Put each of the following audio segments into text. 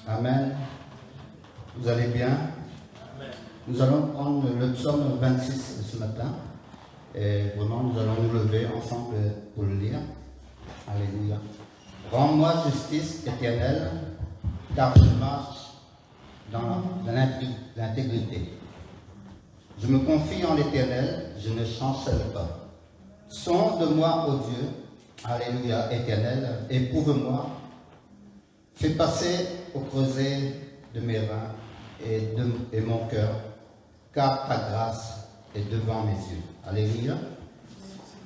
Amen. Vous allez bien? Amen. Nous allons prendre le psaume 26 ce matin. Et vraiment, nous allons nous lever ensemble pour le lire. Alléluia. Rends-moi justice éternelle, car je marche dans l'intégrité. Je me confie en l'Éternel, je ne chancelle pas. Sonde-moi, ô Dieu, alléluia, éternel, éprouve-moi. Fais passer au creuset de mes reins et mon cœur, car ta grâce est devant mes yeux. Alléluia.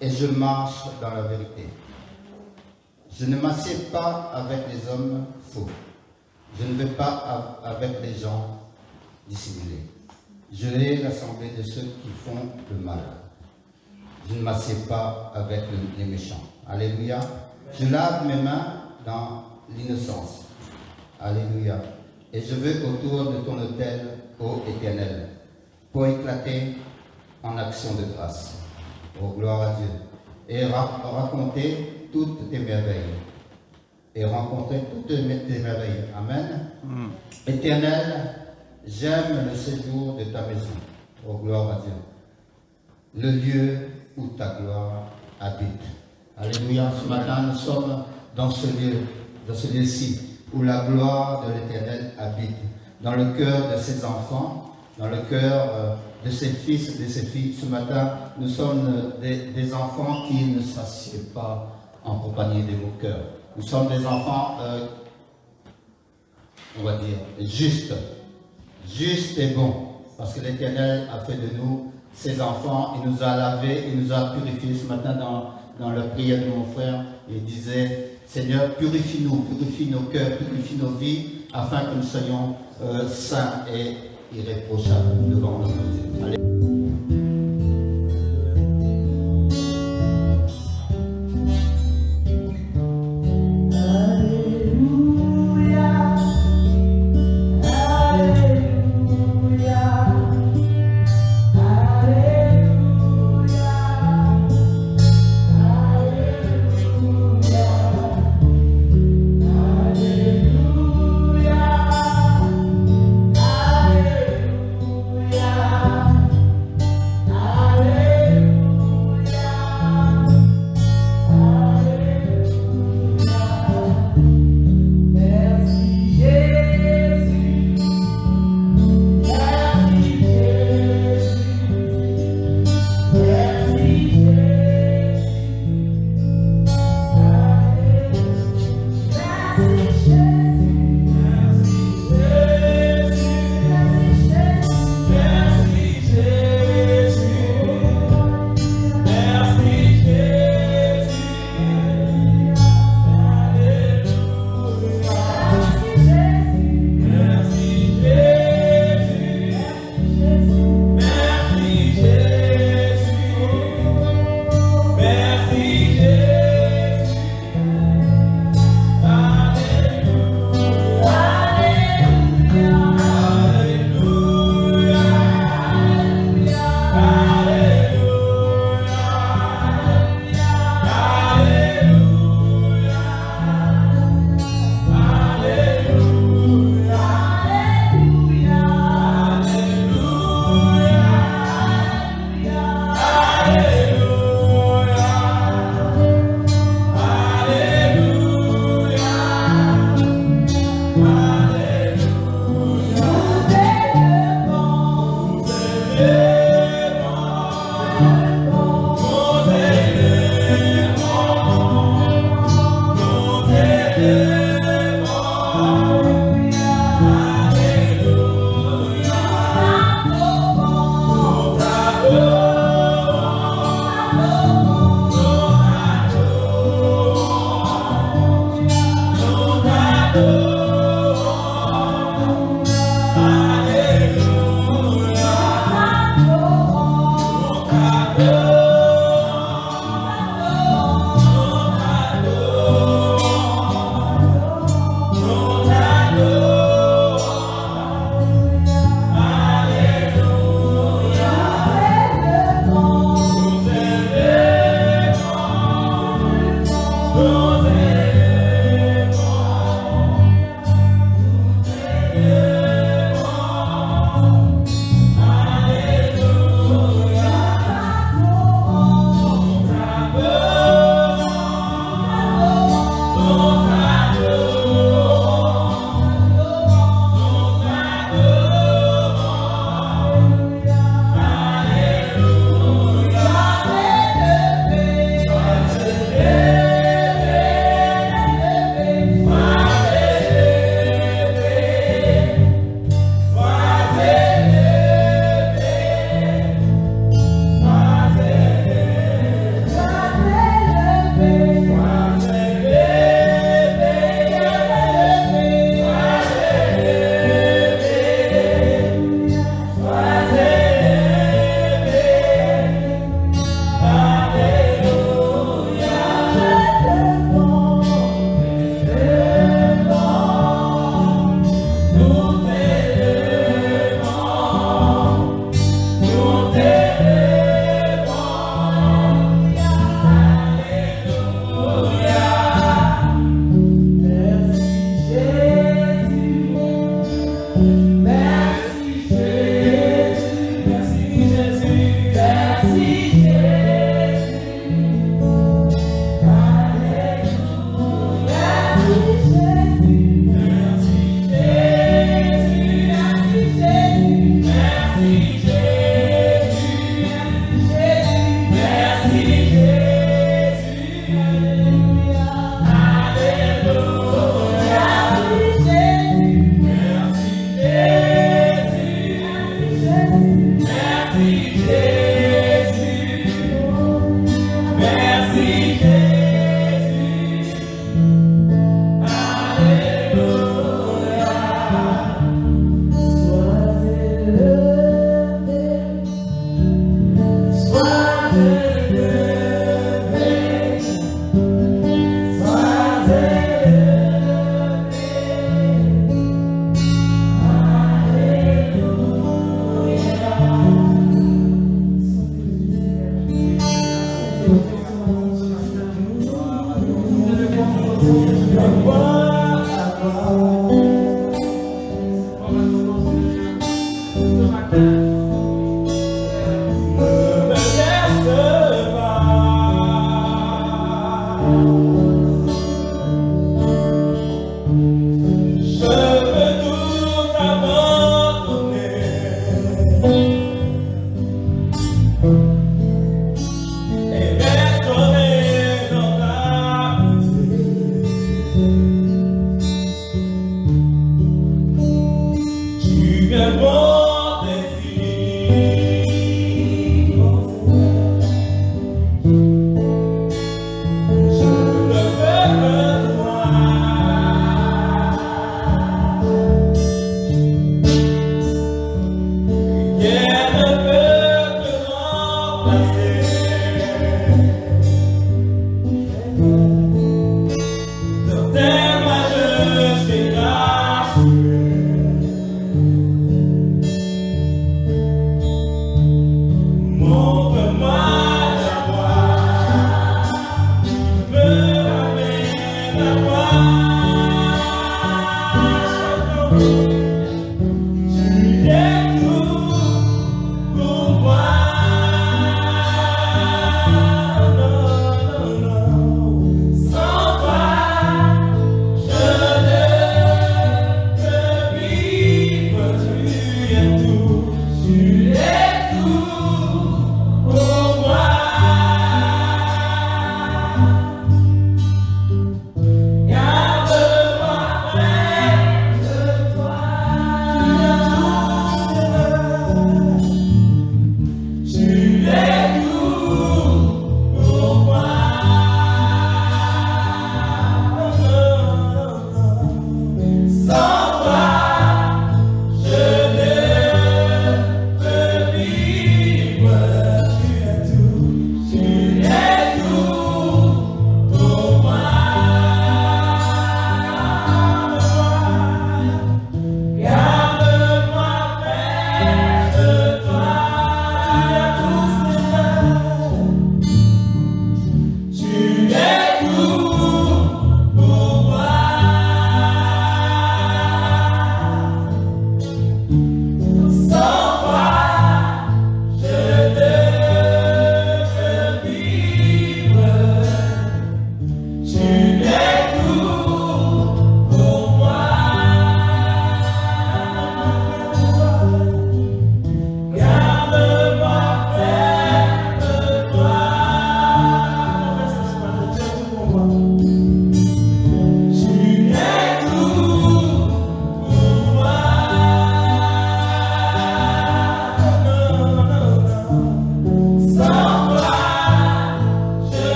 Et je marche dans la vérité. Je ne m'assieds pas avec les hommes faux. Je ne vais pas avec les gens dissimulés. Je hais l'assemblée de ceux qui font le mal. Je ne m'assieds pas avec les méchants. Alléluia. Je lave mes mains dans l'innocence. Alléluia. Et je veux autour de ton autel, ô Éternel, pour éclater en action de grâce. Oh, gloire à Dieu. Et raconter toutes tes merveilles. Et rencontrer toutes tes merveilles. Amen. Éternel, j'aime le séjour de ta maison. Oh, gloire à Dieu. Le lieu où ta gloire habite. Alléluia. Ce matin, nous sommes dans ce lieu-ci, où la gloire de l'Éternel habite. Dans le cœur de ses enfants, dans le cœur de ses fils et de ses filles. Ce matin, nous sommes des enfants qui ne s'assiedent pas en compagnie de vos cœurs. Nous sommes des enfants, on va dire, justes et bons, parce que l'Éternel a fait de nous ses enfants, il nous a lavés, il nous a purifiés. Ce matin, dans la prière de mon frère, il disait, Seigneur, purifie-nous, purifie nos cœurs, purifie nos vies, afin que nous soyons saints et irréprochables devant notre Dieu. Allez. Hallelujah.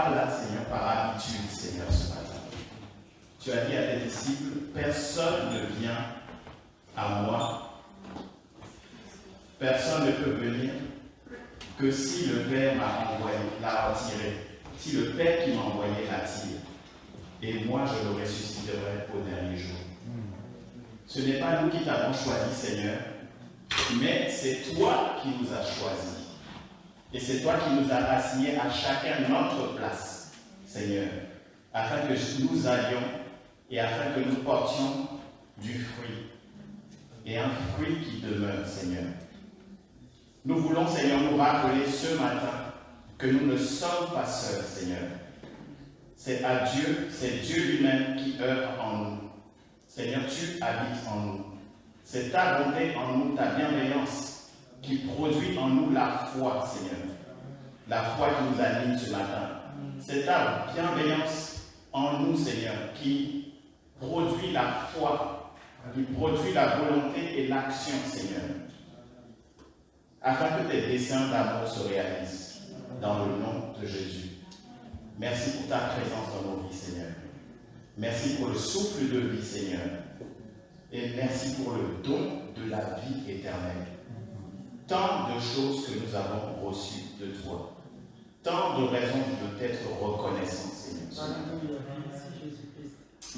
pas là, Seigneur, par habitude, Seigneur, ce matin. Tu as dit à tes disciples, personne ne vient à moi, personne ne peut venir que si le Père m'a envoyé, l'a attiré, si le Père qui m'a envoyé l'attire, et moi je le ressusciterai au dernier jour. Ce n'est pas nous qui t'avons choisi, Seigneur, mais c'est toi qui nous as choisis. Et c'est toi qui nous as assignés à chacun notre place, Seigneur, afin que nous allions et afin que nous portions du fruit. Et un fruit qui demeure, Seigneur. Nous voulons, Seigneur, nous rappeler ce matin que nous ne sommes pas seuls, Seigneur. C'est à Dieu, c'est Dieu lui-même qui œuvre en nous. Seigneur, tu habites en nous. C'est ta bonté en nous, ta bienveillance, qui produit en nous la foi, Seigneur. La foi qui nous anime ce matin. C'est ta bienveillance en nous, Seigneur, qui produit la foi, qui produit la volonté et l'action, Seigneur. Afin que tes desseins d'amour se réalisent dans le nom de Jésus. Merci pour ta présence dans nos vies, Seigneur. Merci pour le souffle de vie, Seigneur. Et merci pour le don de la vie éternelle. Tant de choses que nous avons reçues de toi. Tant de raisons de t'être reconnaissant, Seigneur.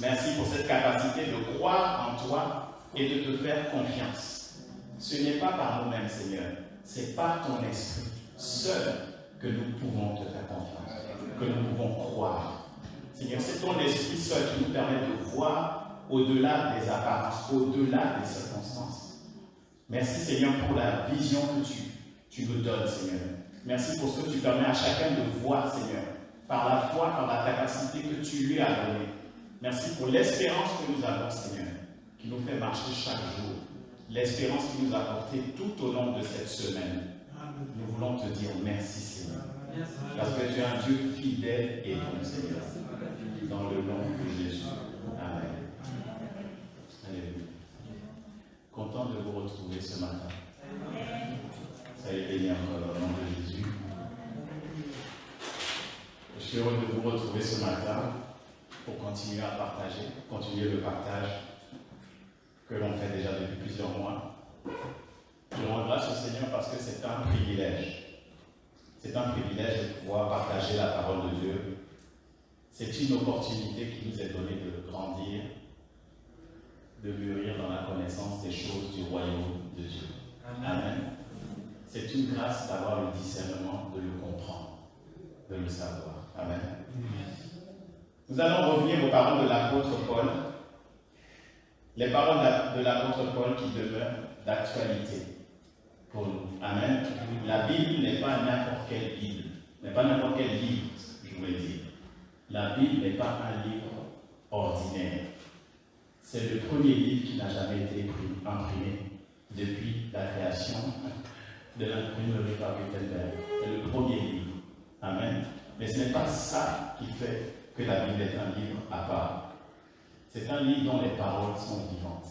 Merci pour cette capacité de croire en toi et de te faire confiance. Ce n'est pas par nous-mêmes, Seigneur. C'est par ton esprit seul que nous pouvons te faire confiance, que nous pouvons croire. Seigneur, c'est ton esprit seul qui nous permet de voir au-delà des apparences, au-delà des circonstances. Merci, Seigneur, pour la vision que tu nous donnes, Seigneur. Merci pour ce que tu permets à chacun de voir, Seigneur, par la foi, par la capacité que tu lui as donnée. Merci pour l'espérance que nous avons, Seigneur, qui nous fait marcher chaque jour. L'espérance qui nous a porté tout au long de cette semaine. Nous voulons te dire merci, Seigneur. Parce que tu es un Dieu fidèle et bon, Seigneur. Dans le nom de Jésus. Amen. Alléluia. Content de vous retrouver ce matin. Soyez bénis encore dans le nom de Jésus. Je suis heureux de vous retrouver ce matin pour continuer à partager, continuer le partage que l'on fait déjà depuis plusieurs mois. Je rends grâce au Seigneur parce que c'est un privilège. C'est un privilège de pouvoir partager la parole de Dieu. C'est une opportunité qui nous est donnée de grandir, de mûrir dans la connaissance des choses du royaume de Dieu. Amen. C'est une grâce d'avoir le discernement, de le comprendre, de le savoir. Amen. Nous allons revenir aux paroles de l'apôtre Paul. Les paroles de l'apôtre Paul qui demeurent d'actualité pour nous. Amen. La Bible n'est pas n'importe quelle Bible, n'est pas n'importe quel livre, je voulais dire. La Bible n'est pas un livre ordinaire. C'est le premier livre qui n'a jamais été imprimé depuis la création de l'imprimerie par Gutenberg. C'est le premier livre. Amen. Mais ce n'est pas ça qui fait que la Bible est un livre à part. C'est un livre dont les paroles sont vivantes.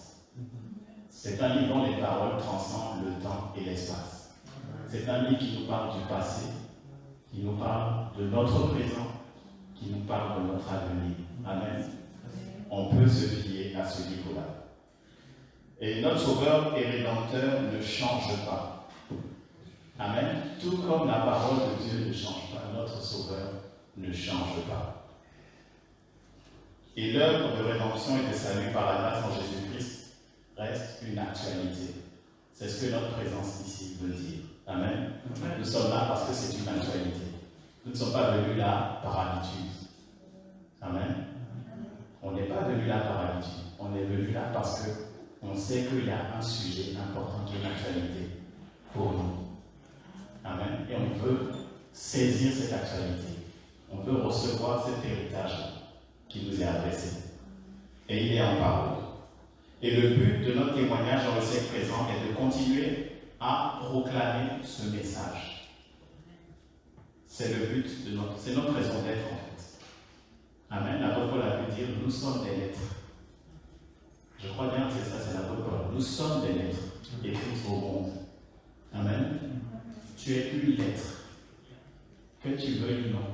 C'est un livre dont les paroles transcendent le temps et l'espace. C'est un livre qui nous parle du passé, qui nous parle de notre présent, qui nous parle de notre avenir. Amen. On peut se fier à ce livre-là. Et notre Sauveur et Rédempteur ne change pas. Amen. Tout comme la parole de Dieu ne change pas, notre Sauveur ne change pas. Et l'œuvre de rédemption et de salut par la grâce en Jésus-Christ reste une actualité. C'est ce que notre présence ici veut dire. Amen. Nous sommes là parce que c'est une actualité. Nous ne sommes pas venus là par habitude. Amen. On n'est pas venu là par habitude. On est venu là parce qu'on sait qu'il y a un sujet important qui est l'actualité pour nous. Amen. Et on veut saisir cette actualité. On veut recevoir cet héritage qui nous est adressé. Et il est en parole. Et le but de notre témoignage dans le siècle présent est de continuer à proclamer ce message. C'est le but de c'est notre raison d'être en fait. Amen. L'apôtre Paul a pu dire, nous sommes des lettres. Je crois bien que c'est ça, c'est l'apôtre Paul. Nous sommes des lettres écrites au monde. Amen. Tu es une lettre. Que tu veuilles ou non.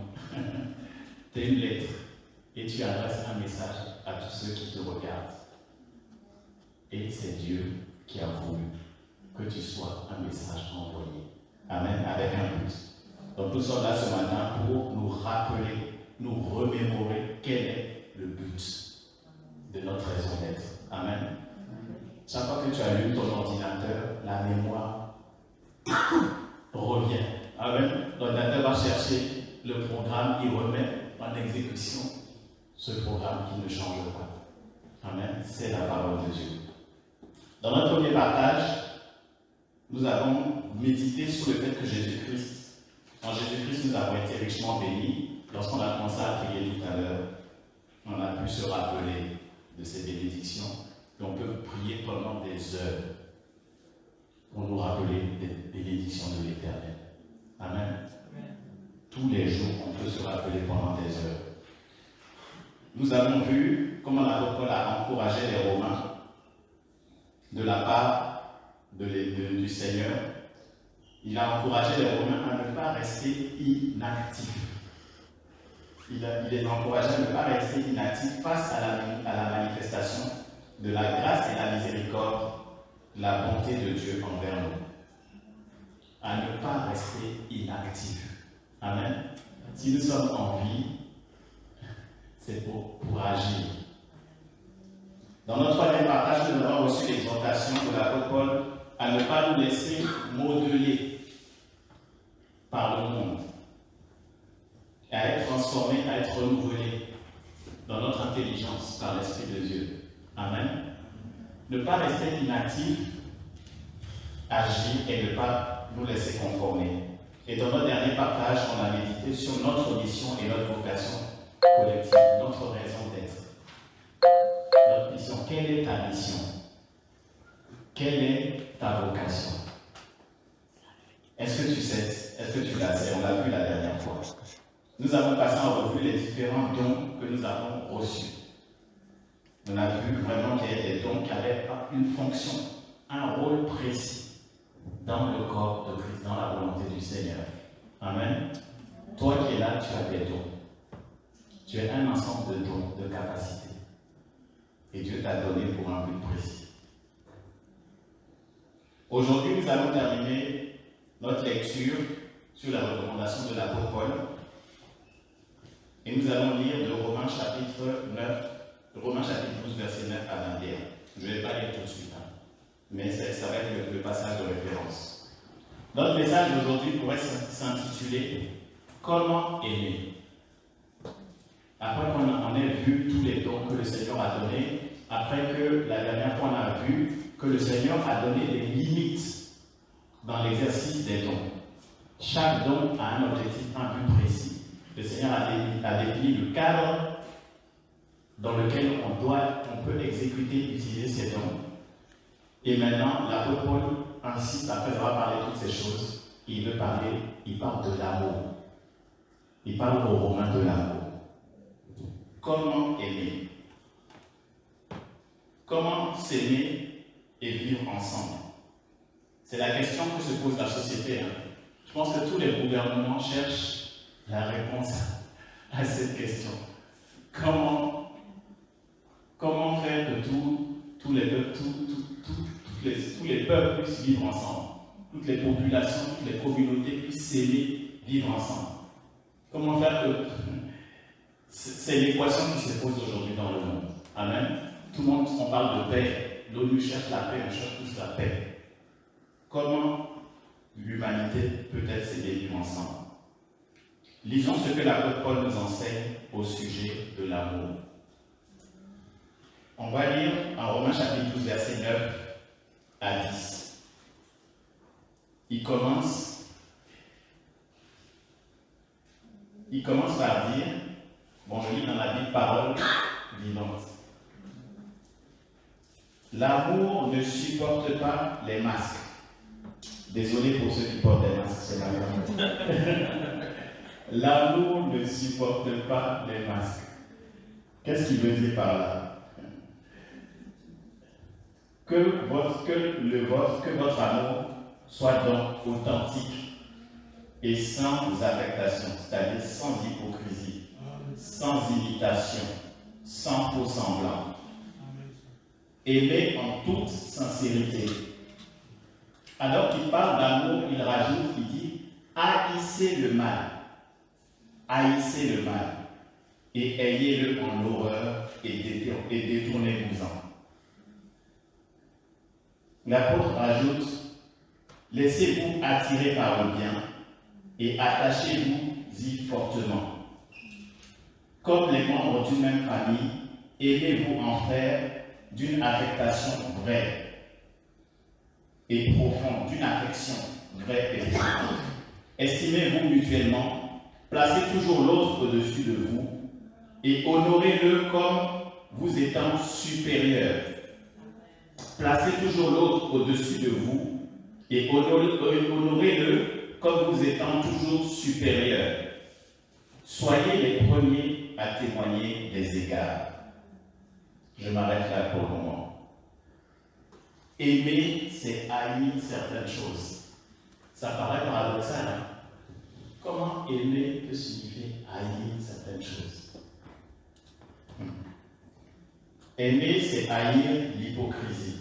Tu es une lettre et tu adresses un message à tous ceux qui te regardent. Et c'est Dieu qui a voulu que tu sois un message envoyé. Amen, avec un but. Donc nous sommes là ce matin pour nous rappeler, nous remémorer quel est le but de notre raison d'être. Amen. Chaque fois que tu allumes ton ordinateur, la mémoire revient. Amen. L'ordinateur va chercher le programme, il remet en exécution ce programme qui ne change pas. Amen. C'est la parole de Dieu. Dans notre premier partage, nous avons médité sur le fait que Jésus-Christ, en Jésus-Christ, nous avons été richement bénis. Lorsqu'on a commencé à prier tout à l'heure, on a pu se rappeler de ces bénédictions. Et on peut prier pendant des heures pour nous rappeler des bénédictions de l'Éternel. Amen. Tous les jours, on peut se rappeler pendant des heures. Nous avons vu comment l'apôtre Paul a encouragé les Romains de la part du Seigneur. Il a encouragé les Romains à ne pas rester inactifs. Il les a encouragés à ne pas rester inactifs face à la manifestation de la grâce et la miséricorde, la bonté de Dieu envers nous. À ne pas rester inactifs. Amen. Si nous sommes en vie, c'est pour agir. Dans notre troisième partage, nous avons reçu l'exhortation de l'apôtre Paul à ne pas nous laisser modeler par le monde, et à être transformés, à être renouvelés dans notre intelligence par l'Esprit de Dieu. Amen. Ne pas rester inactif, agir et ne pas nous laisser conformer. Et dans notre dernier partage, on a médité sur notre mission et notre vocation collective, notre raison d'être. Notre mission. Quelle est ta mission? Quelle est ta vocation? Est-ce que tu sais? Est-ce que tu la sais? On l'a vu la dernière fois. Nous avons passé en revue les différents dons que nous avons reçus. On a vu vraiment qu'il y avait des dons qui avaient une fonction, un rôle précis dans le corps de Christ, dans la volonté du Seigneur. Amen. Toi qui es là, tu as des dons. Tu es un ensemble de dons, de capacités. Et Dieu t'a donné pour un but précis. Aujourd'hui, nous allons terminer notre lecture sur la recommandation de l'apôtre Paul. Et nous allons lire de Romains chapitre 12, verset 9 à 21. Je ne vais pas lire tout de suite, mais ça va être le passage de référence. Notre message d'aujourd'hui pourrait s'intituler « Comment aimer ?» Après qu'on ait vu tous les dons que le Seigneur a donnés, après que la dernière fois on a vu que le Seigneur a donné des limites dans l'exercice des dons. Chaque don a un objectif, un but précis. Le Seigneur a défini le cadre dans lequel on peut exécuter, utiliser ces dons. Et maintenant, l'apôtre Paul insiste, après avoir parlé de toutes ces choses, il parle de l'amour. Il parle aux Romains de l'amour. Comment aimer? Comment s'aimer et vivre ensemble? C'est la question que se pose la société. Je pense que tous les gouvernements cherchent la réponse à cette question. Comment faire que tous les peuples puissent vivre ensemble, toutes les populations, toutes les communautés puissent s'aimer, vivre ensemble? Comment faire que... C'est l'équation qui se pose aujourd'hui dans le monde. Amen. Tout le monde, on parle de paix. L'ONU cherche la paix, on cherche tous la paix. Comment l'humanité peut-elle s'aimer, vivre ensemble? Lisons ce que l'apôtre Paul nous enseigne au sujet de l'amour. On va lire en Romains chapitre 12, verset 9 à 10. Il commence par dire, bon, je lis dans la Bible parole vivante. L'amour ne supporte pas les masques. Désolé pour ceux qui portent des masques, c'est ma grande. L'amour ne supporte pas les masques. Qu'est-ce qu'il veut dire par là? Que votre amour soit donc authentique et sans affectation, c'est-à-dire sans hypocrisie. sans imitation, sans faux semblant. Aimez en toute sincérité. Alors qu'il parle d'amour, il rajoute, il dit, haïssez le mal. Haïssez le mal. Et ayez-le en horreur et détournez-vous-en. L'apôtre rajoute, laissez-vous attirer par le bien et attachez-vous-y fortement. Comme les membres d'une même famille, aimez-vous en frères d'une affectation vraie et profonde, d'une affection vraie et profonde. Estimez-vous mutuellement, placez toujours l'autre au-dessus de vous et honorez-le comme vous étant supérieur. Placez toujours l'autre au-dessus de vous et honorez-le comme vous étant toujours supérieur. Soyez les premiers à témoigner des égards. Je m'arrête là pour le moment. Aimer, c'est haïr certaines choses. Ça paraît paradoxal, hein? Comment aimer peut signifier haïr certaines choses? Aimer, c'est haïr l'hypocrisie.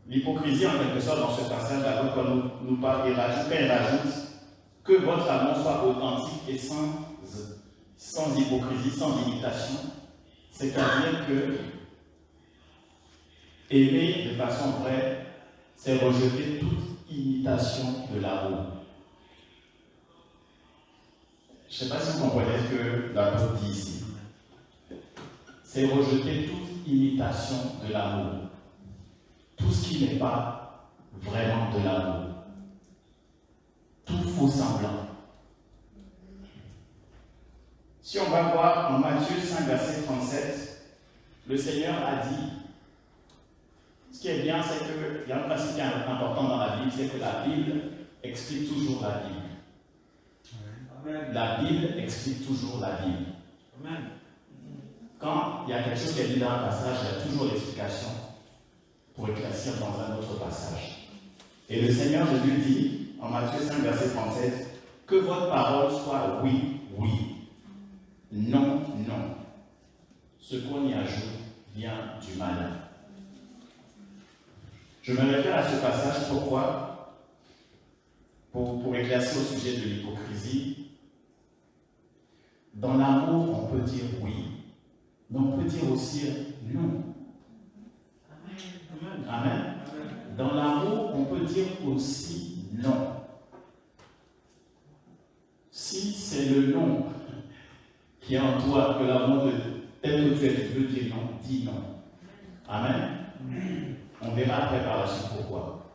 L'hypocrisie, en quelque sorte, dans ce passage, d'abord, quand nous parle, il rajoute que votre amour soit authentique et sans hypocrisie, sans imitation. C'est-à-dire que aimer de façon vraie, c'est rejeter toute imitation de l'amour. Je ne sais pas si vous comprenez ce que l'apôtre dit ici. C'est rejeter toute imitation de l'amour. Tout ce qui n'est pas vraiment de l'amour. Tout faux semblant. Si on va voir en Matthieu 5, verset 37, le Seigneur a dit, ce qui est bien, c'est qu'il y a un principe qui est important dans la Bible, c'est que la Bible explique toujours la Bible. Amen. La Bible explique toujours la Bible. Amen. Quand il y a quelque chose qui est dit dans un passage, il y a toujours l'explication pour éclaircir dans un autre passage. Et le Seigneur Jésus dit, en Matthieu 5, verset 37, que votre parole soit oui, oui, non, non. Ce qu'on y ajoute vient du malin. Je me réfère à ce passage, pourquoi? Pour éclaircir au sujet de l'hypocrisie. Dans l'amour, on peut dire oui, mais on peut dire aussi non. Amen. Amen. Dans l'amour, on peut dire aussi non. Si c'est le non qui est en toi, que l'amour tel que tu es, tu veux dire non, dis non. Amen. On verra après par la suite pourquoi.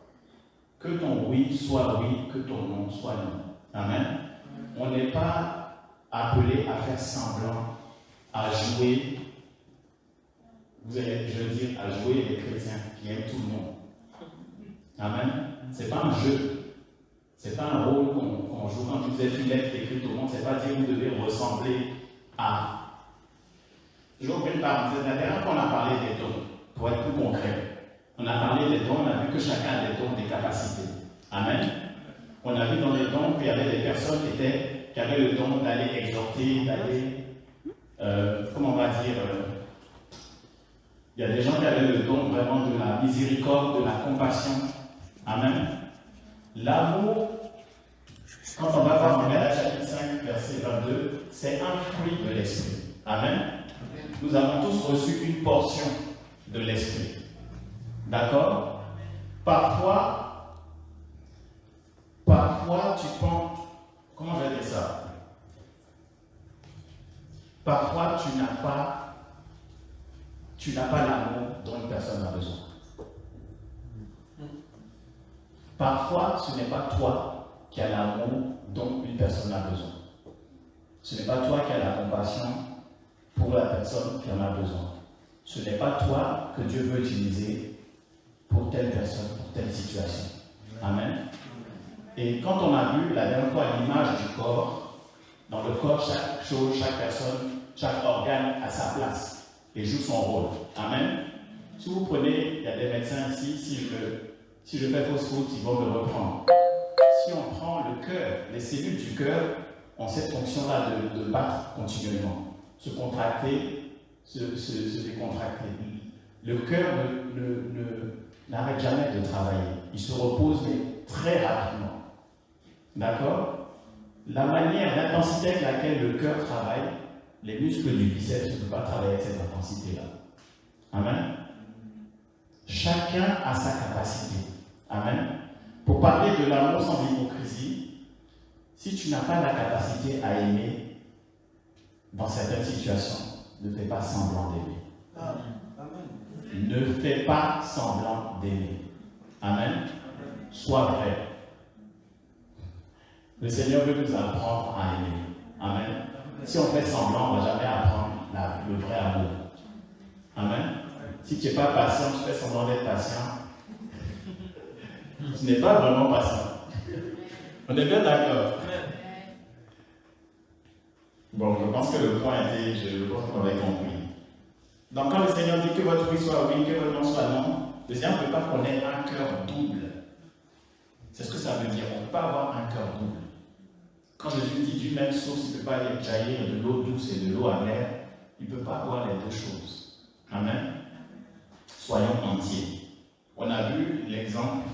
Que ton oui soit oui, que ton non soit non. Amen. On n'est pas appelé à faire semblant, à jouer. Vous allez, je veux dire, à jouer les chrétiens qui aiment tout le monde. Amen. Ce n'est pas un jeu. Ce n'est pas un rôle qu'on joue. Quand vous êtes une lettre écrite au monde, ce n'est pas dire que vous devez ressembler à. J'ouvre une parenthèse. La dernière fois, on a parlé des dons, pour être plus concret. On a parlé des dons, on a vu que chacun a des dons, des capacités. Amen. On a vu dans les dons qu'il y avait des personnes qui avaient le don d'aller exhorter, d'aller, comment on va dire, il y a des gens qui avaient le don vraiment de la miséricorde, de la compassion. Amen. L'amour, quand on va voir en Galates chapitre 5, verset 22, c'est un fruit de l'esprit. Amen. Nous avons tous reçu une portion de l'esprit. D'accord? Parfois, tu penses, comment je vais dire ça? Parfois, tu n'as pas l'amour dont une personne a besoin. Parfois, ce n'est pas toi qui as l'amour dont une personne a besoin. Ce n'est pas toi qui as la compassion pour la personne qui en a besoin. Ce n'est pas toi que Dieu veut utiliser pour telle personne, pour telle situation. Amen. Et quand on a vu la dernière fois l'image du corps, dans le corps, chaque chose, chaque personne, chaque organe a sa place et joue son rôle. Amen. Si vous prenez, il y a des médecins ici, si je fais fausse route, ils vont me reprendre. Si on prend le cœur, les cellules du cœur, ont cette fonction-là de battre continuellement, se contracter, se décontracter. Le cœur n'arrête jamais de travailler. Il se repose mais très rapidement. D'accord? La manière, l'intensité avec laquelle le cœur travaille, les muscles du biceps ne peuvent pas travailler avec cette intensité-là. Amen. Chacun a sa capacité. Amen. Pour parler de l'amour sans hypocrisie, si tu n'as pas la capacité à aimer dans certaines situations, ne fais pas semblant d'aimer. Amen. Ne fais pas semblant d'aimer. Amen. Sois vrai. Le Seigneur veut nous apprendre à aimer. Amen. Si on fait semblant, on ne va jamais apprendre le vrai amour. Amen. Si tu n'es pas patient, tu fais semblant d'être patient, tu n'es pas vraiment patient. On est bien d'accord. Bon, je pense que le point était, je pense qu'on avait compris. Donc quand le Seigneur dit que votre oui soit oui, que votre non soit non, le Seigneur ne peut pas qu'on ait un cœur double. C'est ce que ça veut dire. On ne peut pas avoir un cœur double. Quand Jésus dit d'une même source, il ne peut pas aller jaillir de l'eau douce et de l'eau amère. Il ne peut pas avoir les deux choses. Amen. Soyons entiers. On a vu l'exemple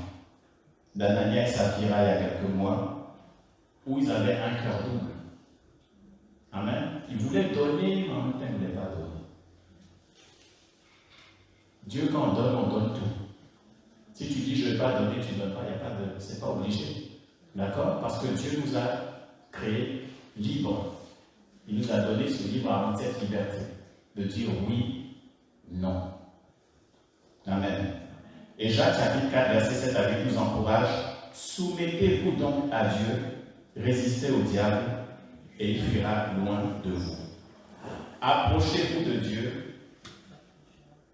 d'Anania et Saphira il y a quelques mois, où ils avaient un cœur double. Amen. Ils voulaient donner, mais en même temps, ils ne voulaient pas donner. Dieu, quand on donne tout. Si tu dis je ne vais pas donner, tu ne donnes pas, il n'y a pas de. C'est pas obligé. D'accord? Parce que Dieu nous a créés libres. Il nous a donné ce libre arbitre, cette liberté de dire oui, non. Amen. Et Jacques chapitre 4, verset 7 à 8 nous encourage. Soumettez-vous donc à Dieu, résistez au diable, et il fuira loin de vous. Approchez-vous de Dieu,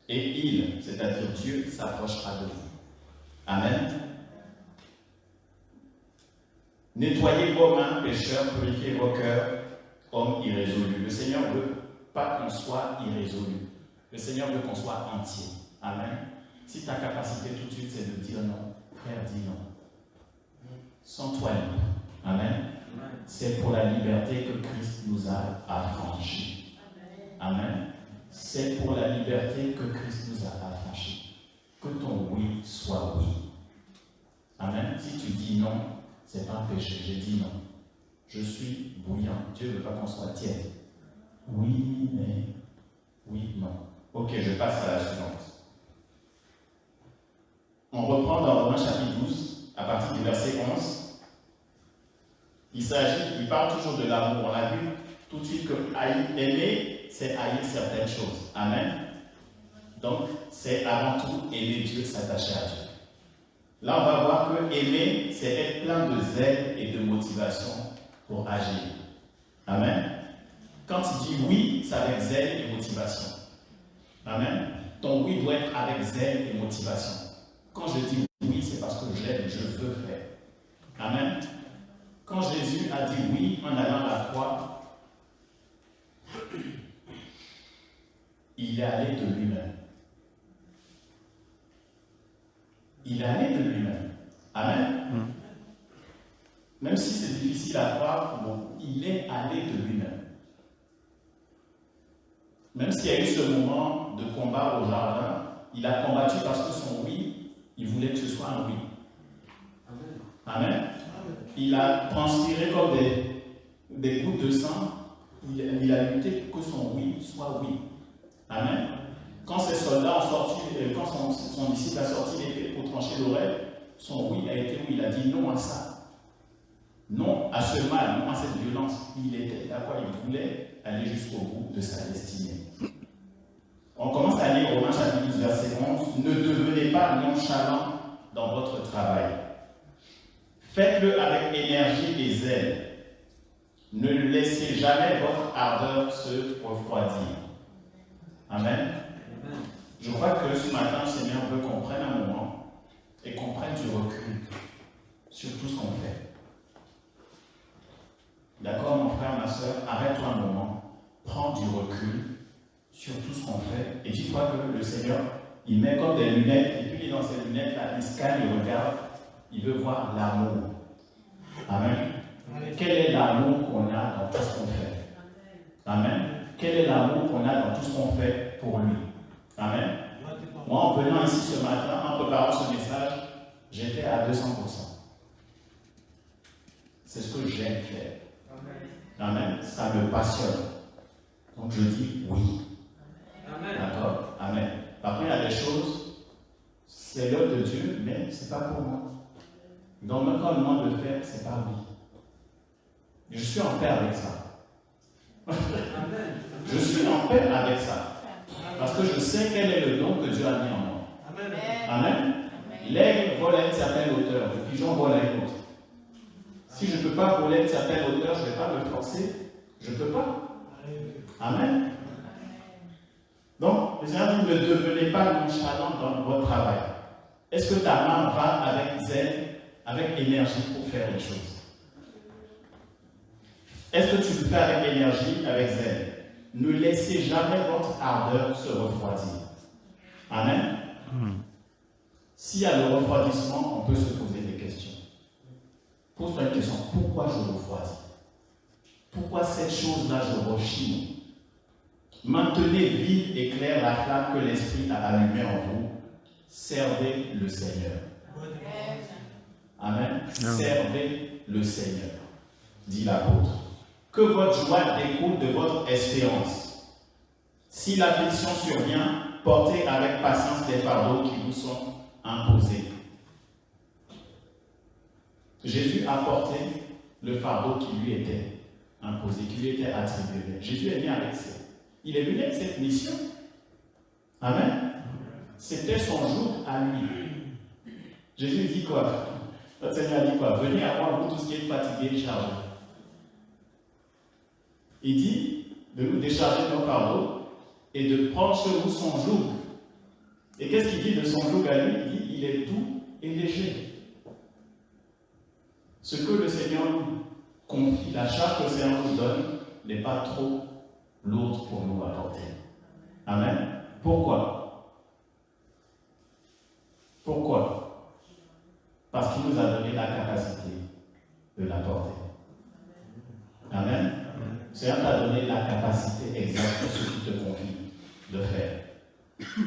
et il, c'est-à-dire Dieu, s'approchera de vous. Amen. Nettoyez vos mains, pécheurs, purifiez vos cœurs, hommes irrésolus. Le Seigneur ne veut pas qu'on soit irrésolu. Le Seigneur veut qu'on soit entier. Amen. Si ta capacité tout de suite c'est de dire non, frère, dis non. Sens-toi libre. Amen. C'est pour la liberté que Christ nous a affranchis. Amen. C'est pour la liberté que Christ nous a affranchis. Que ton oui soit oui. Amen. Si tu dis non, c'est pas un péché. J'ai dit non. Je suis bouillant. Dieu ne veut pas qu'on soit tiède. Oui, mais. Oui, non. Ok, je passe à la suivante. On reprend dans Romains chapitre 12, à partir du verset 11. Il parle toujours de l'amour. On a vu tout de suite que aimer, c'est haïr certaines choses. Amen. Donc, c'est avant tout aimer Dieu, s'attacher à Dieu. Là, on va voir que aimer, c'est être plein de zèle et de motivation pour agir. Amen. Quand tu dis oui, c'est avec zèle et motivation. Amen. Ton oui doit être avec zèle et motivation. Quand je dis oui, c'est parce que j'aime, je veux faire. Amen. Quand Jésus a dit oui en allant à la croix, il est allé de lui-même. Il est allé de lui-même. Amen. Même si c'est difficile à croire, bon, il est allé de lui-même. Même s'il y a eu ce moment de combat au jardin, il a combattu parce que son oui, il voulait que ce soit un oui. Amen. Amen. Il a transpiré comme des gouttes de sang. Il a lutté pour que son oui soit oui. Amen. Quand ses soldats ont sorti, quand son disciple a sorti l'épée pour trancher l'oreille, son oui a été oui. Il a dit non à ça. Non à ce mal, non à cette violence. Il était d'accord, il voulait aller jusqu'au bout de sa destinée. On commence à lire Romains chapitre 12, verset 11. Ne devenez pas nonchalants dans votre travail. Faites-le avec énergie et zèle. Ne laissez jamais votre ardeur se refroidir. Amen. Je crois que ce matin, le Seigneur veut qu'on prenne un moment et qu'on prenne du recul sur tout ce qu'on fait. D'accord, mon frère, ma soeur, arrête-toi un moment, prends du recul sur tout ce qu'on fait et dis-toi que le Seigneur, il met comme des lunettes et puis il est dans ces lunettes-là, il scanne, il regarde, il veut voir l'amour. Amen. Quel est l'amour qu'on a dans tout ce qu'on fait? Amen. Quel est l'amour qu'on a dans tout ce qu'on fait pour lui? Amen. Moi, en venant ici ce matin, en préparant ce message, j'étais à 200%. C'est ce que j'aime faire. Amen. Ça me passionne. Donc je dis oui. D'accord. Amen. Par contre, il y a des choses, c'est l'œuvre de Dieu, mais ce n'est pas pour moi. Donc même quand on demande de le faire, ce n'est pas oui. Je suis en paix avec ça. Je suis en paix avec ça. Parce que je sais quel est le don que Dieu a mis en moi. Amen. L'aigle vole à une certaine hauteur, le pigeon vole à une autre. Si je ne peux pas voler à une certaine hauteur, je ne vais pas me forcer. Je ne peux pas. Amen. Donc, les amis, ne devenez pas nonchalant dans votre travail. Est-ce que ta main va avec zèle, avec énergie pour faire les choses? Est-ce que tu le fais avec énergie, avec zèle? Ne laissez jamais votre ardeur se refroidir. Amen. S'il y a le refroidissement, on peut se poser des questions. Pose-toi une question. Pourquoi je refroidis? Pourquoi cette chose-là, je rechigne? Maintenez vive et claire la flamme que l'Esprit a allumée en vous. Servez le Seigneur. Amen. Servez le Seigneur, dit l'apôtre. Que votre joie découle de votre espérance. Si l'affliction survient, portez avec patience les fardeaux qui vous sont imposés. Jésus a porté le fardeau qui lui était imposé, qui lui était attribué. Jésus est venu avec ça. Il est venu avec cette mission. Amen. C'était son jour à lui. Jésus dit quoi? Notre Seigneur dit quoi? Venez à moi, vous tous qui êtes fatigués et chargés. Il dit de nous décharger nos fardeaux et de prendre sur vous son joug. Et qu'est-ce qu'il dit de son joug à lui? Il dit il est doux et léger. Ce que le Seigneur nous confie, la charge que le Seigneur nous donne, n'est pas trop lourde pour nous à porter. Amen. Pourquoi? Pourquoi? Parce qu'il nous a donné la capacité de la porter. Amen. Le Seigneur t'a donné la capacité exacte de ce qu'il te confie de faire.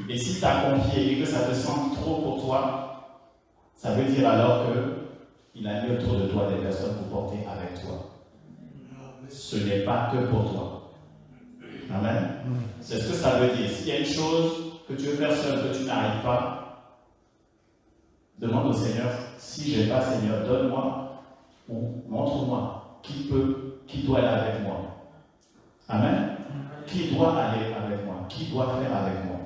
Et si tu as confié et que ça te semble trop pour toi, ça veut dire alors qu'il a mis autour de toi des personnes pour porter avec toi. Ce n'est pas que pour toi. Amen. C'est ce que ça veut dire. S'il y a une chose que tu veux faire seul, que tu n'arrives pas, demande au Seigneur, si je n'ai pas, Seigneur, donne-moi ou montre-moi qui doit aller avec moi. Amen. Qui doit aller avec moi? Qui doit faire avec moi?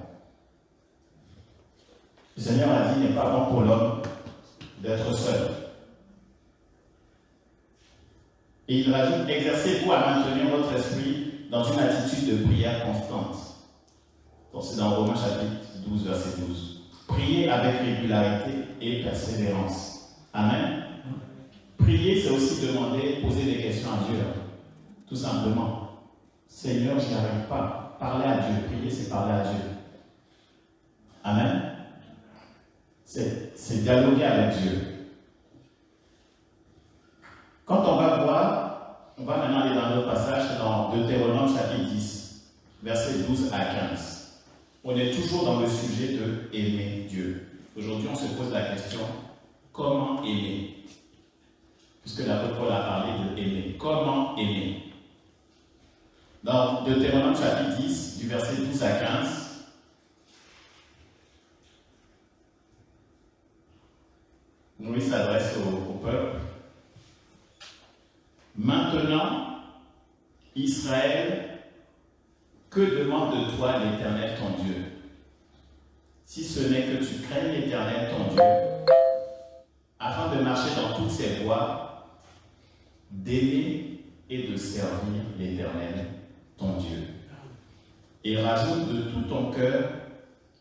Le Seigneur a dit, il n'est pas bon pour l'homme d'être seul. Et il rajoute, exercez-vous à maintenir votre esprit dans une attitude de prière constante. Donc c'est dans Romains chapitre 12, verset 12. Priez avec régularité et persévérance. Amen. Prier, c'est aussi demander, poser des questions à Dieu. Tout simplement. Seigneur, je n'y arrive pas. Parler à Dieu. Prier, c'est parler à Dieu. Amen. C'est dialoguer avec Dieu. Quand on va voir, on va maintenant aller dans notre passage, dans Deutéronome chapitre 10, versets 12 à 15. On est toujours dans le sujet de aimer Dieu. Aujourd'hui, on se pose la question, comment aimer? Puisque l'apôtre Paul a parlé de aimer. Comment aimer? Dans Deutéronome chapitre 10, du verset 12 à 15, Moïse s'adresse au peuple. Maintenant, Israël, que demande de toi l'Éternel ton Dieu? Si ce n'est que tu craignes l'Éternel ton Dieu, afin de marcher dans toutes ses voies, d'aimer et de servir l'Éternel ton Dieu. Et rajoute de tout ton cœur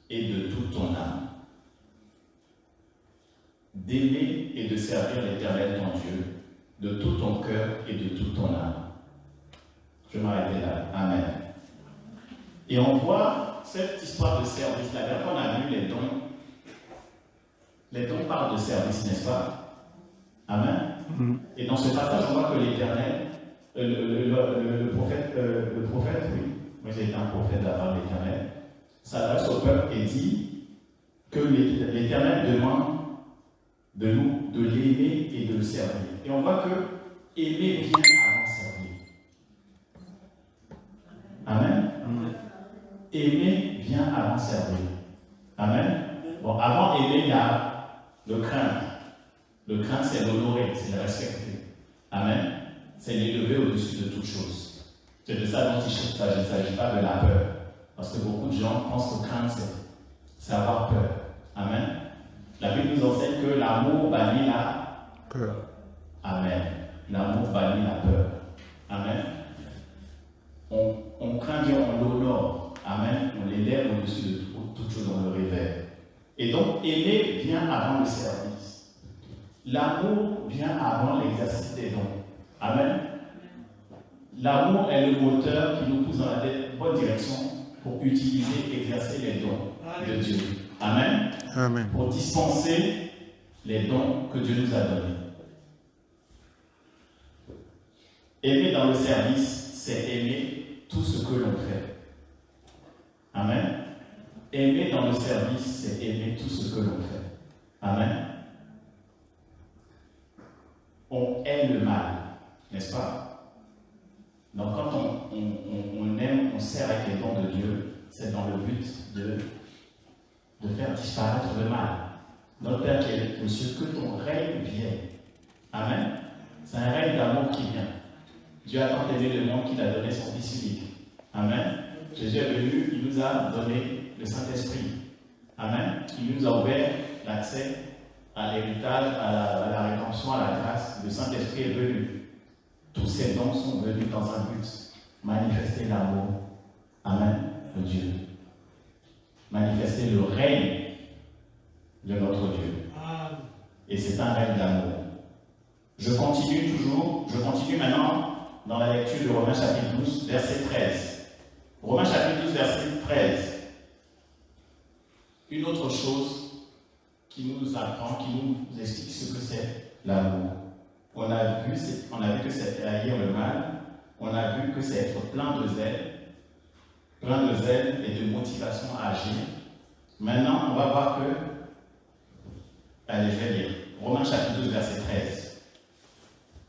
et de toute ton âme. D'aimer et de servir l'Éternel ton Dieu, de tout ton cœur et de toute ton âme. Je m'arrête là. Amen. Et on voit cette histoire de service. La dernière fois, on a vu les dons. Les dons parlent de service, n'est-ce pas? Amen. Et dans ce passage, on voit que l'Éternel, le prophète, oui, moi j'ai été un prophète de la part de l'Éternel, s'adresse au peuple et dit que l'Éternel demande de nous de l'aimer et de le servir. Et on voit que aimer vient avant servir. Amen. Aimer vient avant servir. Amen. Bon, avant aimer, il y a le craindre. Le craindre, c'est l'honorer, c'est le respecter. Amen. C'est l'élever au-dessus de toute chose. C'est de ça dont il s'agit. Il ne s'agit pas de la peur. Parce que beaucoup de gens pensent que craindre, c'est avoir peur. Amen. La Bible nous enseigne que l'amour bannit la peur. Amen. L'amour bannit la peur. Amen. On craint Dieu, on l'honore. Amen. On l'élève au-dessus de toute chose, on le révèle. Et donc, aimer vient avant le service. L'amour vient avant l'exercice des dons. Amen. L'amour est le moteur qui nous pousse dans la bonne direction pour utiliser, exercer les dons de Dieu. Amen. Amen. Pour dispenser les dons que Dieu nous a donnés. Aimer dans le service, c'est aimer tout ce que l'on fait. Amen. Aimer dans le service, c'est aimer tout ce que l'on fait. Amen. On hait le mal, n'est-ce pas? Donc quand on aime, on sert avec les dons de Dieu, c'est dans le but de faire disparaître le mal. Notre Père qui est aux cieux, que ton règne vienne. Amen. C'est un règne d'amour qui vient. Dieu a tant aimé le monde qu'il a donné son Fils unique. Amen. Jésus est venu, il nous a donné le Saint-Esprit. Amen. Il nous a ouvert l'accès à l'héritage, à la rédemption, à la grâce. Le Saint-Esprit est venu. Tous ces dons sont venus dans un but. Manifester l'amour. Amen. De Dieu. Manifester le règne de notre Dieu. Et c'est un règne d'amour. Je continue maintenant dans la lecture de Romains chapitre 12, verset 13. Romains chapitre 12, verset 13. Une autre chose qui nous apprend, qui nous explique ce que c'est l'amour. On a vu que c'est haïr le mal, on a vu que c'est être plein de zèle et de motivation à agir. Maintenant, on va voir que, allez, je vais lire, Romains chapitre 12, verset 13.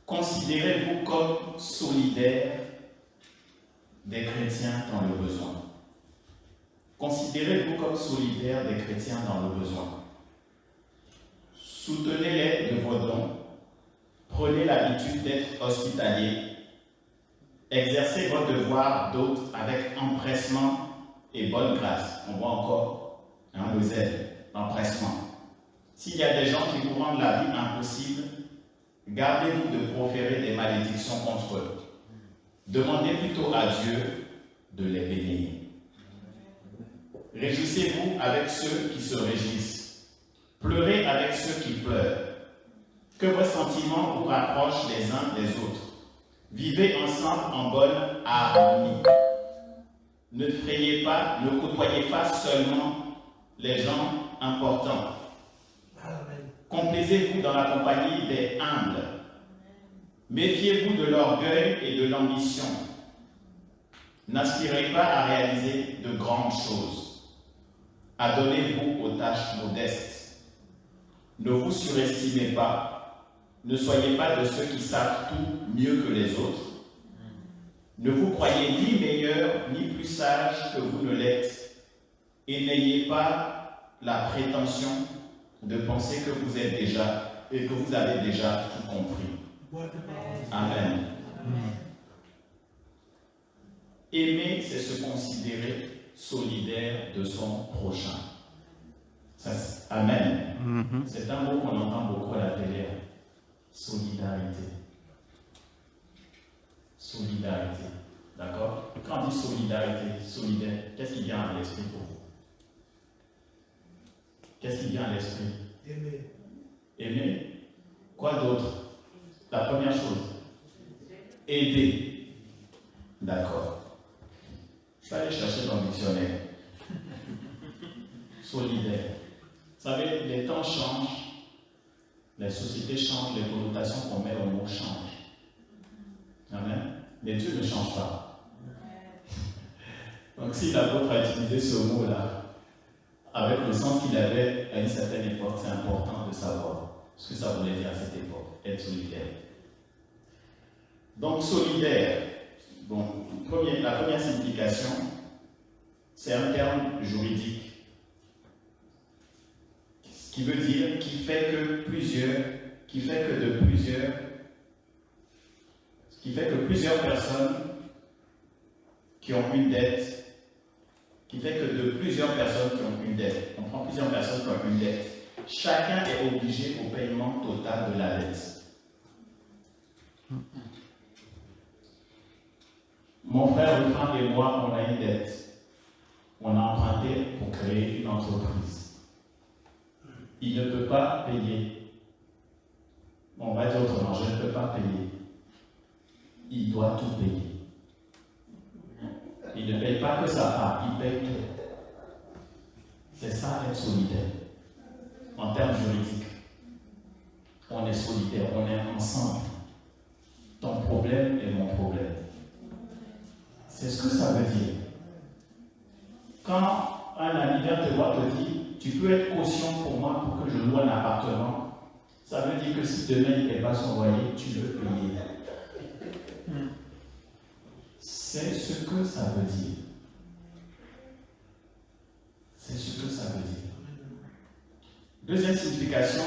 Considérez-vous comme solidaires des chrétiens dans le besoin. Considérez-vous comme solidaires des chrétiens dans le besoin. Soutenez-les de vos dons. Prenez l'habitude d'être hospitaliers. Exercez votre devoir d'hôte avec empressement et bonne grâce. On voit encore le zèle, l'empressement. S'il y a des gens qui vous rendent la vie impossible, gardez-vous de proférer des malédictions contre eux. Demandez plutôt à Dieu de les bénir. Réjouissez-vous avec ceux qui se réjouissent. Pleurez avec ceux qui pleurent. Que vos sentiments vous rapprochent les uns des autres. Vivez ensemble en bonne harmonie. Ne côtoyez pas seulement les gens importants. Complaisez-vous dans la compagnie des humbles. Méfiez-vous de l'orgueil et de l'ambition. N'aspirez pas à réaliser de grandes choses. Adonnez-vous aux tâches modestes. Ne vous surestimez pas. Ne soyez pas de ceux qui savent tout mieux que les autres. Ne vous croyez ni meilleur ni plus sage que vous ne l'êtes. Et n'ayez pas la prétention de penser que vous êtes déjà et que vous avez déjà tout compris. Amen. Aimer, c'est se considérer solidaire de son prochain. Amen. C'est un mot qu'on entend beaucoup à la télé. Solidarité. Solidarité. D'accord? Quand on dit solidarité, solidaire, qu'est-ce qui vient à l'esprit pour vous? Qu'est-ce qui vient à l'esprit? Aimer. Aimer. Quoi d'autre? La première chose. Aider. D'accord. Je vais aller chercher dans le dictionnaire. Solidaire. Vous savez, les temps changent, les sociétés changent, les connotations qu'on met au Mais Dieu ne change pas. Donc si l'apôtre a utilisé ce mot-là, avec le sens qu'il avait à une certaine époque, c'est important de savoir ce que ça voulait dire à cette époque, être solidaire. Donc solidaire, bon, la première signification, c'est un terme juridique qui veut dire qui fait que plusieurs personnes qui ont une dette, on prend plusieurs personnes qui ont une dette, chacun est obligé au paiement total de la dette. Mon frère Franck et moi, on a une dette. On a emprunté pour créer une entreprise. Il ne peut pas payer. On va dire autrement, je ne peux pas payer. Il doit tout payer. Il ne paye pas que sa part, il paye tout. C'est ça être solidaire. En termes juridiques, on est solidaire, on est ensemble. Ton problème est mon problème. C'est ce que ça veut dire. Quand un ami vient te voir te dit, tu peux être caution pour moi pour que je loue un appartement, ça veut dire que si demain il ne paye pas son loyer, tu veux payer. C'est ce que ça veut dire. C'est ce que ça veut dire. Deuxième signification,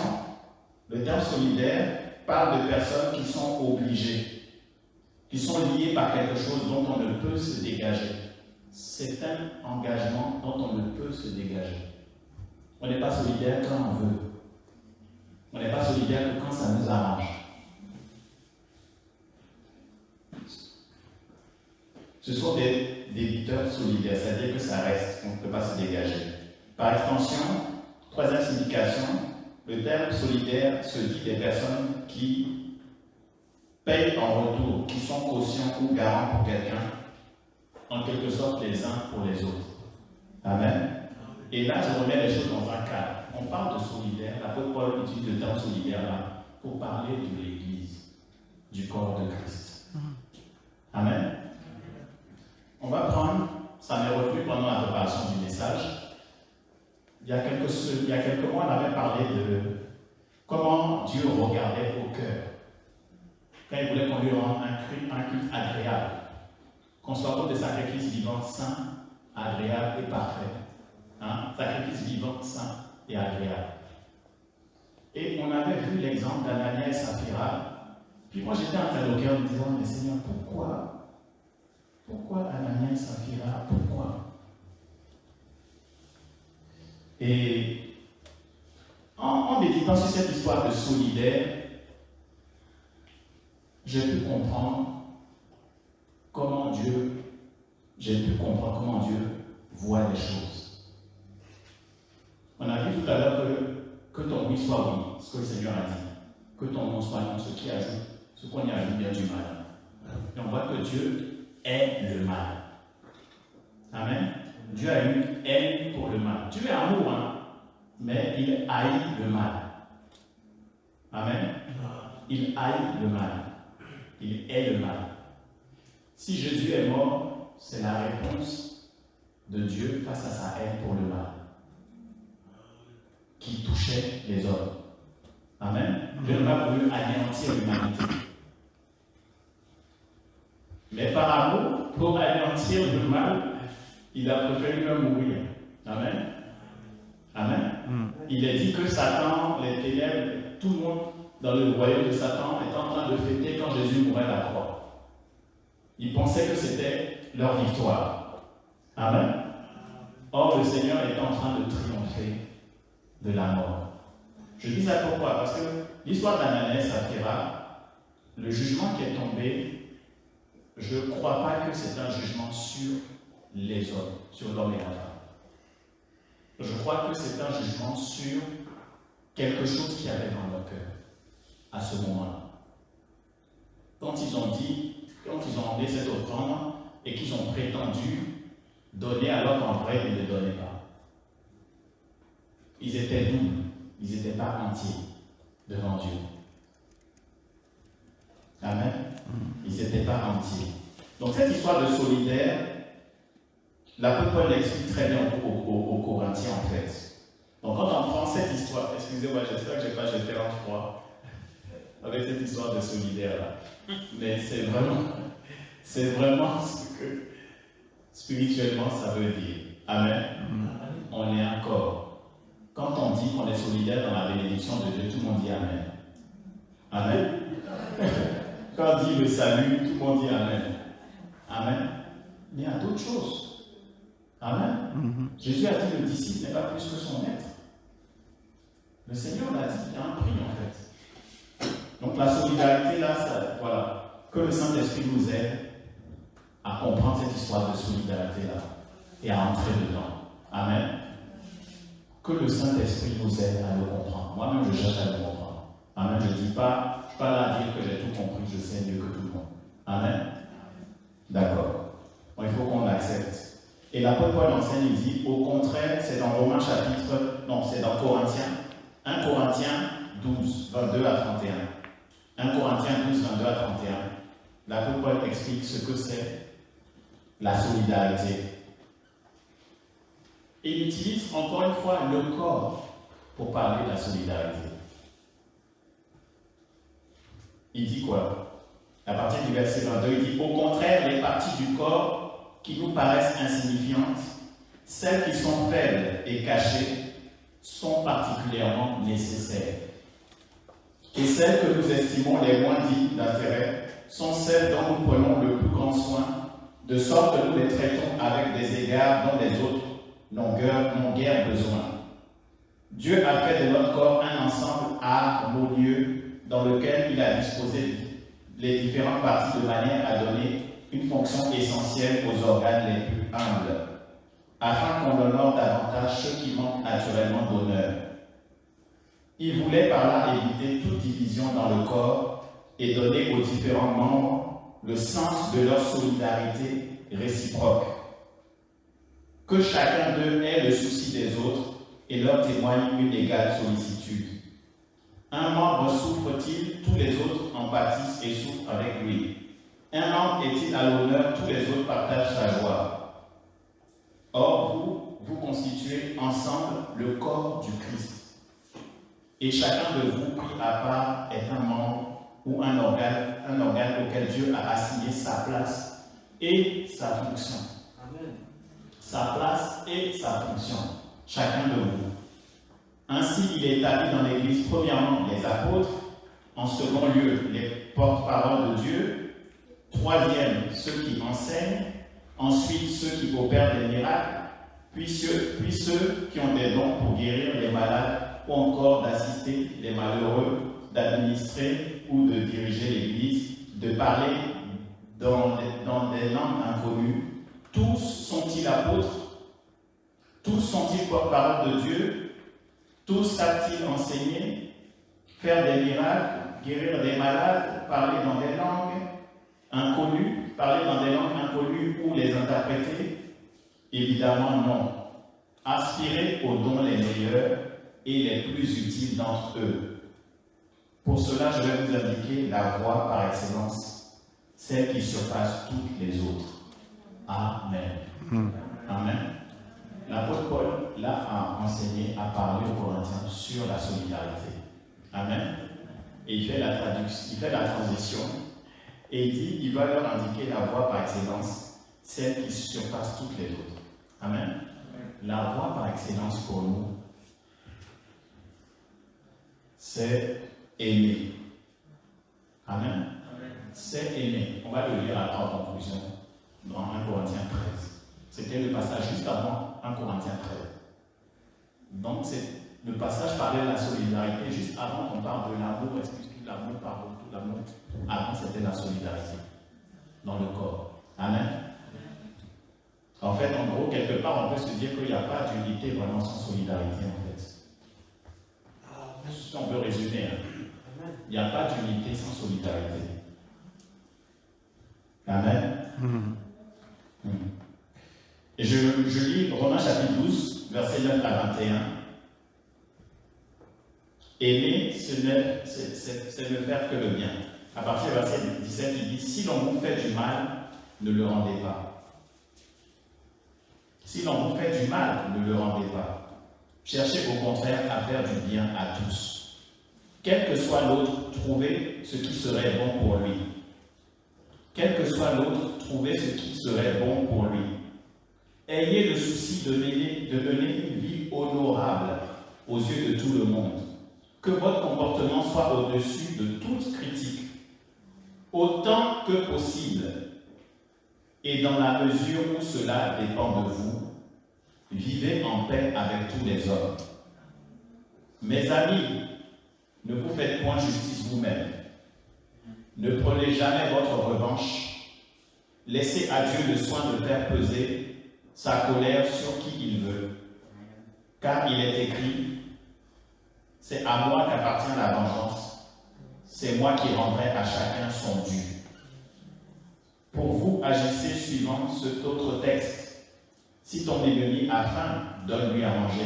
le terme solidaire parle de personnes qui sont obligées, qui sont liées par quelque chose dont on ne peut se dégager. C'est un engagement dont on ne peut se dégager. On n'est pas solidaire quand on veut. On n'est pas solidaire que quand ça nous arrange. Ce sont des débiteurs solidaires, c'est-à-dire que ça reste, on ne peut pas se dégager. Par extension, troisième signification, le terme solidaire se dit des personnes qui payent en retour, qui sont cautions ou garants pour quelqu'un, en quelque sorte les uns pour les autres. Amen. Et là, je remets les choses dans un cadre. On parle de solidaire, l'apôtre Paul utilise le terme solidaire là pour parler de l'Église, du corps de Christ. Amen. On va prendre, ça m'est revenu pendant la préparation du message. Il y a quelques mois, on avait parlé de comment Dieu regardait au cœur. Quand il voulait qu'on lui rende un culte agréable, qu'on soit pour des sacrifices vivants, saints, agréables et parfaits. Sacrifices vivants, saints et agréables. Et on avait vu l'exemple d'Anania et Saphira. Puis moi j'étais en train de cœur me disant, mais Seigneur, pourquoi Anania et Saphira? Pourquoi? Et en méditant sur cette histoire de solidaire, j'ai pu comprendre comment Dieu voit les choses. On a vu tout à l'heure que ton oui soit oui, ce que le Seigneur a dit. Que ton non soit non, ce qu'on y ajoute bien du mal. Et on voit que Dieu est le mal. Amen. Dieu a une haine pour le mal. Dieu est amour, mais il haït le mal. Amen. Il haït le mal. Il est le mal. Si Jésus est mort, c'est la réponse de Dieu face à sa haine pour le mal qui touchait les hommes. Amen. Dieu n'a pas voulu anéantir l'humanité. Mais par amour, pour anéantir le mal, il a préféré lui mourir. Amen. Amen. Il est dit que Satan, les ténèbres, tout le monde dans le royaume de Satan est en train de fêter quand Jésus mourait à la croix. Ils pensaient que c'était leur victoire. Amen. Or, le Seigneur est en train de triompher de la mort. Je dis ça pourquoi? Parce que l'histoire d'Anania et Saphira, le jugement qui est tombé, je ne crois pas que c'est un jugement sur les hommes, sur l'homme et la femme. Je crois que c'est un jugement sur quelque chose qu'il y avait dans leur cœur à ce moment-là. Quand ils ont emmené cette offrande et qu'ils ont prétendu donner alors qu'en vrai ils ne donnaient pas. Ils étaient doubles, ils n'étaient pas entiers devant Dieu. Amen. Ils n'étaient pas entiers. Donc cette histoire de solidaire, l'apôtre Paul l'explique très bien aux Corinthiens en fait. Donc quand on prend cette histoire, excusez-moi, j'espère que je n'ai pas jeté en froid avec cette histoire de solidaire là. Mais c'est vraiment ce que spirituellement ça veut dire. Amen. On est un corps. Quand on dit qu'on est solidaire dans la bénédiction de Dieu, tout le monde dit Amen. Amen. Quand on dit le salut, tout le monde dit Amen. Amen. Mais il y a d'autres choses. Amen. Jésus a dit le disciple n'est pas plus que son maître. Le Seigneur l'a dit, il y a un prix en fait. Donc la solidarité là, ça, voilà. Que le Saint-Esprit nous aide à comprendre cette histoire de solidarité là et à entrer dedans. Amen. Que le Saint-Esprit nous aide à le comprendre. Moi-même, je cherche à le comprendre. Amen. Je ne suis pas là à dire que j'ai tout compris, je sais mieux que tout le monde. Amen. D'accord. Bon, il faut qu'on l'accepte. Et l'apôtre Paul enseigne, il dit, au contraire, c'est dans Romains chapitre, non, c'est dans Corinthiens, 1 Corinthiens 12, 22 à 31. 1 Corinthiens 12, 22 à 31. L'apôtre Paul explique ce que c'est la solidarité. Et il utilise encore une fois le corps pour parler de la solidarité. Il dit quoi? À partir du verset 22, il dit, au contraire, les parties du corps qui nous paraissent insignifiantes, celles qui sont faibles et cachées, sont particulièrement nécessaires. Et celles que nous estimons les moins dignes d'intérêt sont celles dont nous prenons le plus grand soin, de sorte que nous les traitons avec des égards dont les autres n'ont guère besoin. Dieu a fait de notre corps un ensemble harmonieux dans lequel il a disposé les différentes parties de manière à donner une fonction essentielle aux organes les plus humbles, afin qu'on honore davantage ceux qui manquent naturellement d'honneur. Il voulait par là éviter toute division dans le corps et donner aux différents membres le sens de leur solidarité réciproque. Que chacun d'eux ait le souci des autres et leur témoigne une égale sollicitude. Un membre souffre-t-il, tous les autres en pâtissent et souffrent avec lui. Un membre est-il à l'honneur, tous les autres partagent sa joie. Or, vous constituez ensemble le corps du Christ. Et chacun de vous, pris à part, est un membre ou un organe auquel Dieu a assigné sa place et sa fonction. Amen. Sa place et sa fonction. Chacun de vous. Ainsi, il est établi dans l'Église, premièrement, les apôtres, en second lieu, les porte-paroles de Dieu, troisième, ceux qui enseignent, ensuite ceux qui opèrent des miracles, puis ceux qui ont des dons pour guérir les malades ou encore d'assister les malheureux, d'administrer ou de diriger l'Église, de parler dans des langues inconnues. Tous sont-ils apôtres? Tous sont-ils porte-parole de Dieu? Tous savent-ils enseigner, faire des miracles, guérir des malades, parler dans des langues inconnues, ou les interpréter? Évidemment non. Aspirez aux dons les meilleurs et les plus utiles d'entre eux. Pour cela, je vais vous indiquer la voie par excellence, celle qui surpasse toutes les autres. Amen. Amen. L'apôtre Paul, là, a enseigné, a parlé aux Corinthiens sur la solidarité. Amen. Et il fait la transition, et il dit, il va leur indiquer la voie par excellence, celle qui surpasse toutes les autres. Amen. La voie par excellence pour nous, c'est aimer. Amen. C'est aimer. On va le lire en conclusion dans 1 Corinthiens 13. C'était le passage juste avant 1 Corinthiens 13. Donc, le passage parlait de la solidarité juste avant qu'on parle de l'amour. Excuse-moi, l'amour, pardon, tout l'amour. Avant, c'était la solidarité dans le corps. Amen. En fait, en gros, quelque part, on peut se dire qu'il n'y a pas d'unité vraiment sans solidarité, en fait. Si on peut résumer, il n'y a pas d'unité sans solidarité. Amen. Et je lis Romains chapitre 12, versets 9 à 21. Aimer, c'est ne faire que le bien. À partir du verset 17, il dit, si l'on vous fait du mal, ne le rendez pas. Si l'on vous fait du mal, ne le rendez pas. Cherchez au contraire à faire du bien à tous. Quel que soit l'autre, trouvez ce qui serait bon pour lui. Quel que soit l'autre, trouvez ce qui serait bon pour lui. Ayez le souci de mener une vie honorable aux yeux de tout le monde. Que votre comportement soit au-dessus de toute critique, autant que possible, et dans la mesure où cela dépend de vous, vivez en paix avec tous les hommes. Mes amis, ne vous faites point justice vous-même. Ne prenez jamais votre revanche. Laissez à Dieu le soin de faire peser sa colère sur qui il veut. Car il est écrit, c'est à moi qu'appartient la vengeance. C'est moi qui rendrai à chacun son dû. Pour vous, agissez suivant cet autre texte. Si ton ennemi a faim, donne-lui à manger.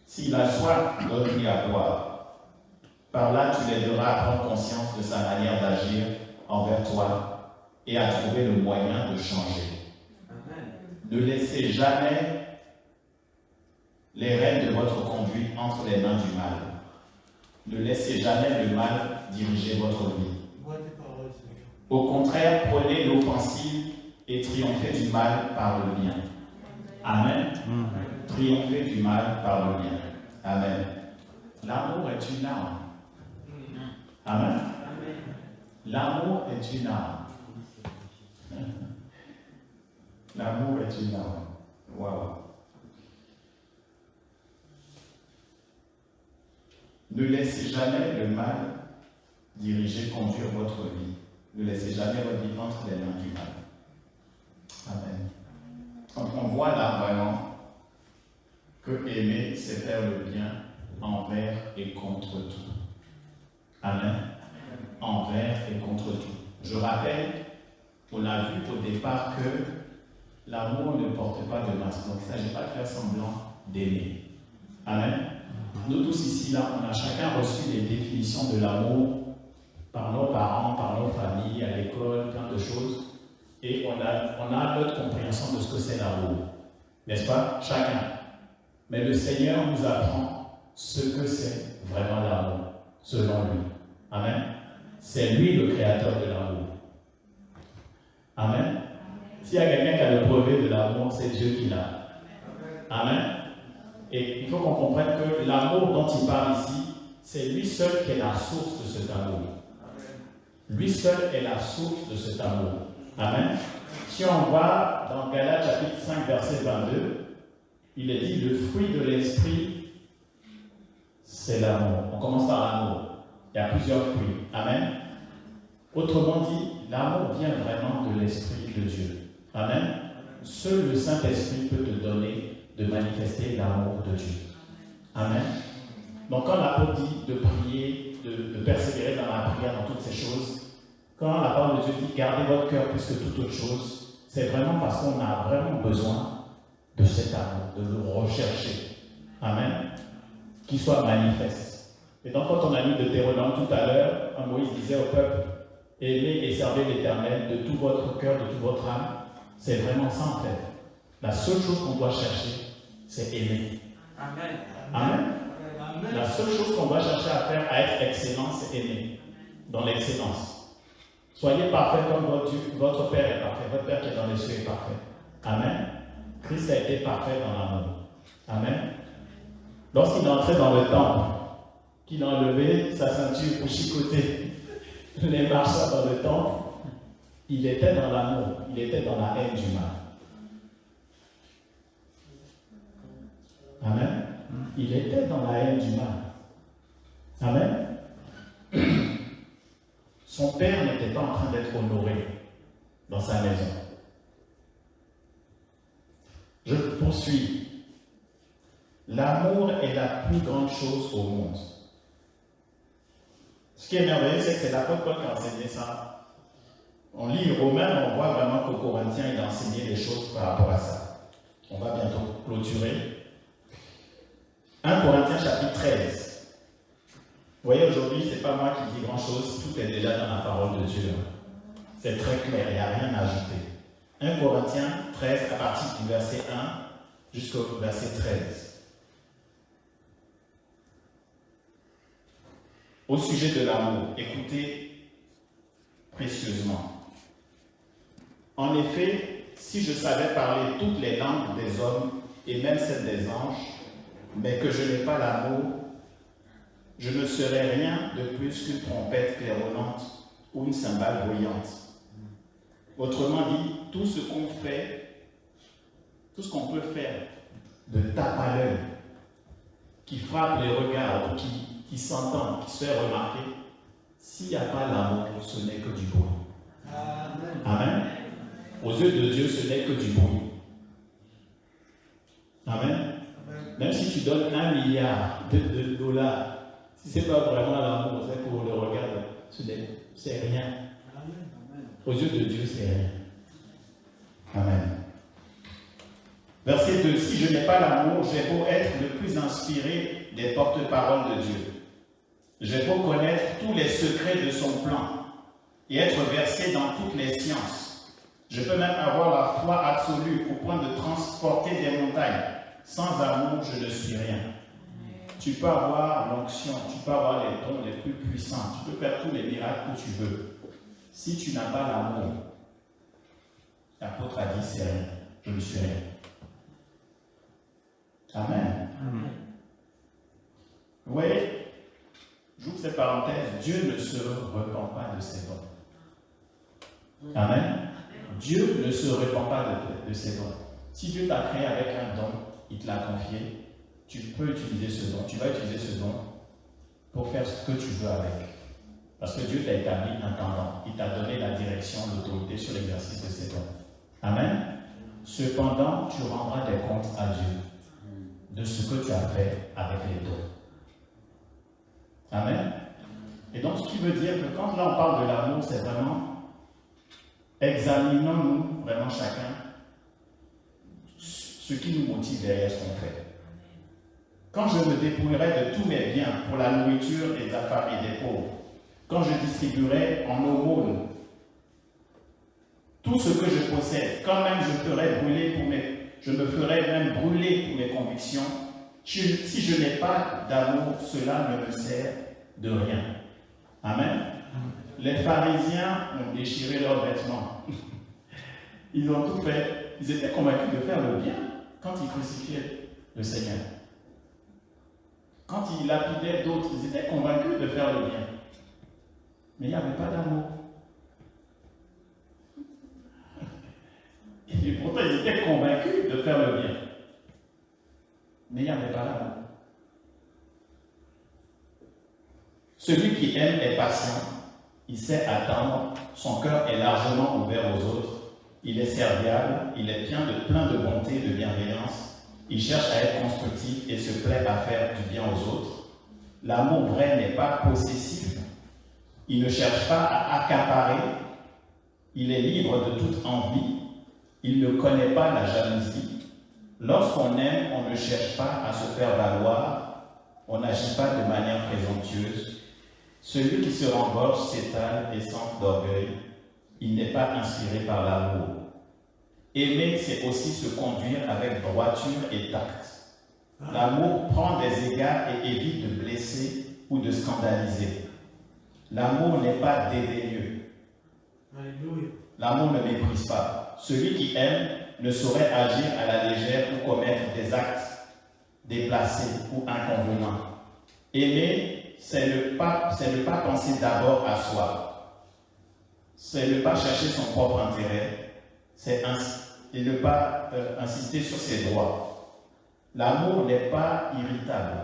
S'il a soif, donne-lui à boire. Par là, tu l'aideras à prendre conscience de sa manière d'agir envers toi et à trouver le moyen de changer. Amen. Ne laissez jamais les rênes de votre conduite entre les mains du mal. Ne laissez jamais le mal diriger votre vie. Au contraire, prenez l'offensive et triomphez du mal par le bien. Amen. Triompher du mal par le bien. Amen. L'amour est une arme. Amen. L'amour est une arme. L'amour est une arme. Waouh. Ne laissez jamais le mal diriger, conduire votre vie. Ne laissez jamais votre vie entre les mains du mal. Amen. Donc on voit là vraiment que aimer, c'est faire le bien envers et contre tout. Amen. Envers et contre tout. Je rappelle, on a vu au départ que l'amour ne porte pas de masque. Donc il ne s'agit pas de faire semblant d'aimer. Amen. Nous tous ici, là, on a chacun reçu des définitions de l'amour par nos parents, par nos familles, à l'école, plein de choses. Et on a notre compréhension de ce que c'est l'amour. N'est-ce pas? Chacun. Mais le Seigneur nous apprend ce que c'est vraiment l'amour, selon lui. Amen. C'est lui le créateur de l'amour. Amen. S'il y a quelqu'un qui a le brevet de l'amour, c'est Dieu qui l'a. Amen. Et il faut qu'on comprenne que l'amour dont il parle ici, c'est lui seul qui est la source de cet amour. Lui seul est la source de cet amour. Amen. Si on va dans Galates chapitre 5, verset 22, il est dit, le fruit de l'esprit, c'est l'amour. On commence par l'amour. Il y a plusieurs fruits. Amen. Autrement dit, l'amour vient vraiment de l'Esprit de Dieu. Amen. Seul le Saint-Esprit peut te donner de manifester l'amour de Dieu. Amen. Donc quand l'apôtre dit de prier, de persévérer dans la prière, dans toutes ces choses, quand la parole de Dieu dit gardez votre cœur plus que toute autre chose, c'est vraiment parce qu'on a vraiment besoin de cet amour, de le rechercher. Amen. Qu'il soit manifeste. Et donc quand on a lu Deutéronome tout à l'heure, Moïse disait au peuple, aimez et servez l'Éternel de tout votre cœur, de toute votre âme. C'est vraiment ça en fait. La seule chose qu'on doit chercher, c'est aimer. Amen. Amen. Amen. La seule chose qu'on doit chercher à faire, à être excellent, c'est aimer. Dans l'excellence. Soyez parfaits comme votre Père est parfait. Votre Père qui est dans les cieux est parfait. Amen. Christ a été parfait dans l'amour. Amen. Lorsqu'il est entré dans le temple, qu'il a enlevé sa ceinture pour chicoter les marchands dans le temple, il était dans l'amour, il était dans la haine du mal. Amen. Il était dans la haine du mal. Amen. Son père n'était pas en train d'être honoré dans sa maison. Je poursuis. L'amour est la plus grande chose au monde. Ce qui est merveilleux, c'est que c'est l'apôtre Paul qui a enseigné ça. On lit Romains, on voit vraiment qu'au Corinthiens, il a enseigné des choses par rapport à ça. On va bientôt clôturer. 1 Corinthiens chapitre 13. Vous voyez, aujourd'hui, ce n'est pas moi qui dis grand-chose, tout est déjà dans la parole de Dieu. C'est très clair, il n'y a rien à ajouter. 1 Corinthiens 13, à partir du verset 1 jusqu'au verset 13. Au sujet de l'amour, écoutez précieusement. En effet, si je savais parler toutes les langues des hommes et même celles des anges, mais que je n'ai pas l'amour, je ne serais rien de plus qu'une trompette claironnante ou une cymbale bruyante. Autrement dit, tout ce qu'on fait, tout ce qu'on peut faire de tape à l'œil, qui frappe les regards, ou qui s'entend, qui se fait remarquer, s'il n'y a pas l'amour, ce n'est que du bruit. Amen. Amen. Aux yeux de Dieu, ce n'est que du bruit. Amen. Même si tu donnes 1 milliard de dollars, si ce n'est pas vraiment l'amour, c'est qu'on le regarde, c'est rien. Aux yeux de Dieu, c'est rien. Amen. Verset 2. Si je n'ai pas l'amour, j'ai beau être le plus inspiré des porte-paroles de Dieu. J'ai beau connaître tous les secrets de son plan et être versé dans toutes les sciences. Je peux même avoir la foi absolue au point de transporter des montagnes. Sans amour, je ne suis rien. Tu peux avoir l'onction, tu peux avoir les dons les plus puissants, tu peux faire tous les miracles que tu veux. Si tu n'as pas l'amour, l'apôtre a dit c'est rien, je ne suis rien. Amen. Amen. Vous voyez, j'ouvre cette parenthèse, Dieu ne se repent pas de ses dons. Amen. Dieu ne se repent pas de ses dons. Si Dieu t'a créé avec un don, il te l'a confié, tu peux utiliser ce don, tu vas utiliser ce don pour faire ce que tu veux avec. Parce que Dieu t'a établi intendant, il t'a donné la direction, l'autorité sur l'exercice de ses dons. Amen. Cependant, tu rendras des comptes à Dieu de ce que tu as fait avec les dons. Amen. Et donc, ce qui veut dire que quand là on parle de l'amour, c'est vraiment examinons-nous vraiment chacun ce qui nous motive derrière ce qu'on fait. Quand je me dépouillerai de tous mes biens pour la nourriture des affamés et des pauvres, quand je distribuerai en aumône tout ce que je possède, quand même je me ferai même brûler pour mes convictions, si je n'ai pas d'amour, cela ne me sert de rien. Amen. Les pharisiens ont déchiré leurs vêtements. Ils ont tout fait. Ils étaient convaincus de faire le bien quand ils crucifiaient le Seigneur. Quand ils lapidaient d'autres, ils étaient convaincus de faire le bien. Mais il n'y avait pas d'amour. Et pourtant, ils étaient convaincus de faire le bien. Mais il n'y avait pas d'amour. Celui qui aime est patient. Il sait attendre. Son cœur est largement ouvert aux autres. Il est serviable. Il est plein de bonté et de bienveillance. Il cherche à être constructif et se plaît à faire du bien aux autres. L'amour vrai n'est pas possessif. Il ne cherche pas à accaparer. Il est libre de toute envie. Il ne connaît pas la jalousie. Lorsqu'on aime, on ne cherche pas à se faire valoir. On n'agit pas de manière présomptueuse. Celui qui se rengorge s'étale et s'enfle d'orgueil. Il n'est pas inspiré par l'amour. Aimer, c'est aussi se conduire avec droiture et tact. L'amour prend des égards et évite de blesser ou de scandaliser. L'amour n'est pas dédaigneux. L'amour ne méprise pas. Celui qui aime ne saurait agir à la légère ou commettre des actes déplacés ou inconvenants. Aimer, c'est ne pas penser d'abord à soi. C'est ne pas chercher son propre intérêt. Et ne pas insister sur ses droits. L'amour n'est pas irritable.